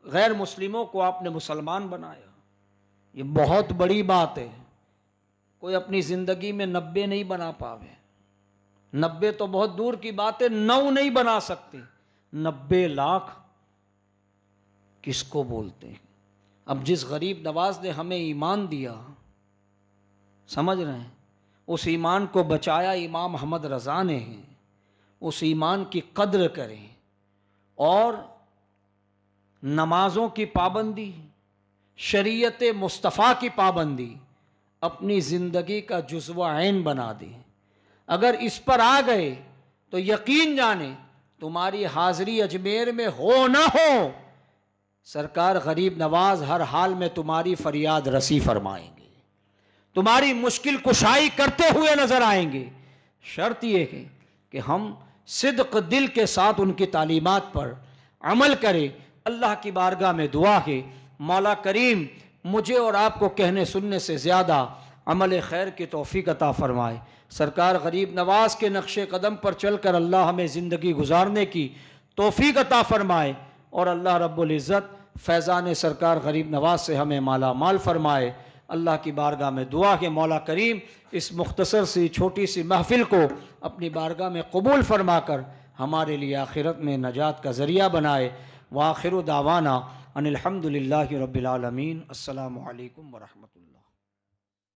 غیر مسلموں کو آپ نے مسلمان بنایا، یہ بہت بڑی بات ہے۔ کوئی اپنی زندگی میں 90 نہیں بنا پاوے، 90 تو بہت دور کی بات ہے، 9 نہیں بنا سکتے، 90 لاکھ کس کو بولتے ہیں؟ اب جس غریب نواز نے ہمیں ایمان دیا، سمجھ رہے ہیں، اس ایمان کو بچایا امام احمد رضا نے ہے، اس ایمان کی قدر کریں، اور نمازوں کی پابندی، شریعت مصطفیٰ کی پابندی اپنی زندگی کا جزو عین بنا دیں۔ اگر اس پر آ گئے تو یقین جانیں تمہاری حاضری اجمیر میں ہو نہ ہو، سرکار غریب نواز ہر حال میں تمہاری فریاد رسی فرمائیں گے، تمہاری مشکل کشائی کرتے ہوئے نظر آئیں گے۔ شرط یہ ہے کہ ہم صدق دل کے ساتھ ان کی تعلیمات پر عمل کریں۔ اللہ کی بارگاہ میں دعا ہے مولا کریم مجھے اور آپ کو کہنے سننے سے زیادہ عمل خیر کی توفیق عطا فرمائے۔ سرکار غریب نواز کے نقش قدم پر چل کر اللہ ہمیں زندگی گزارنے کی توفیق عطا فرمائے، اور اللہ رب العزت فیضان سرکار غریب نواز سے ہمیں مالا مال فرمائے۔ اللہ کی بارگاہ میں دعا کہ مولا کریم اس مختصر سی چھوٹی سی محفل کو اپنی بارگاہ میں قبول فرما کر ہمارے لیے آخرت میں نجات کا ذریعہ بنائے۔ وآخر دعوانا ان الحمد للہ رب العالمین۔ السلام علیکم ورحمۃ اللہ۔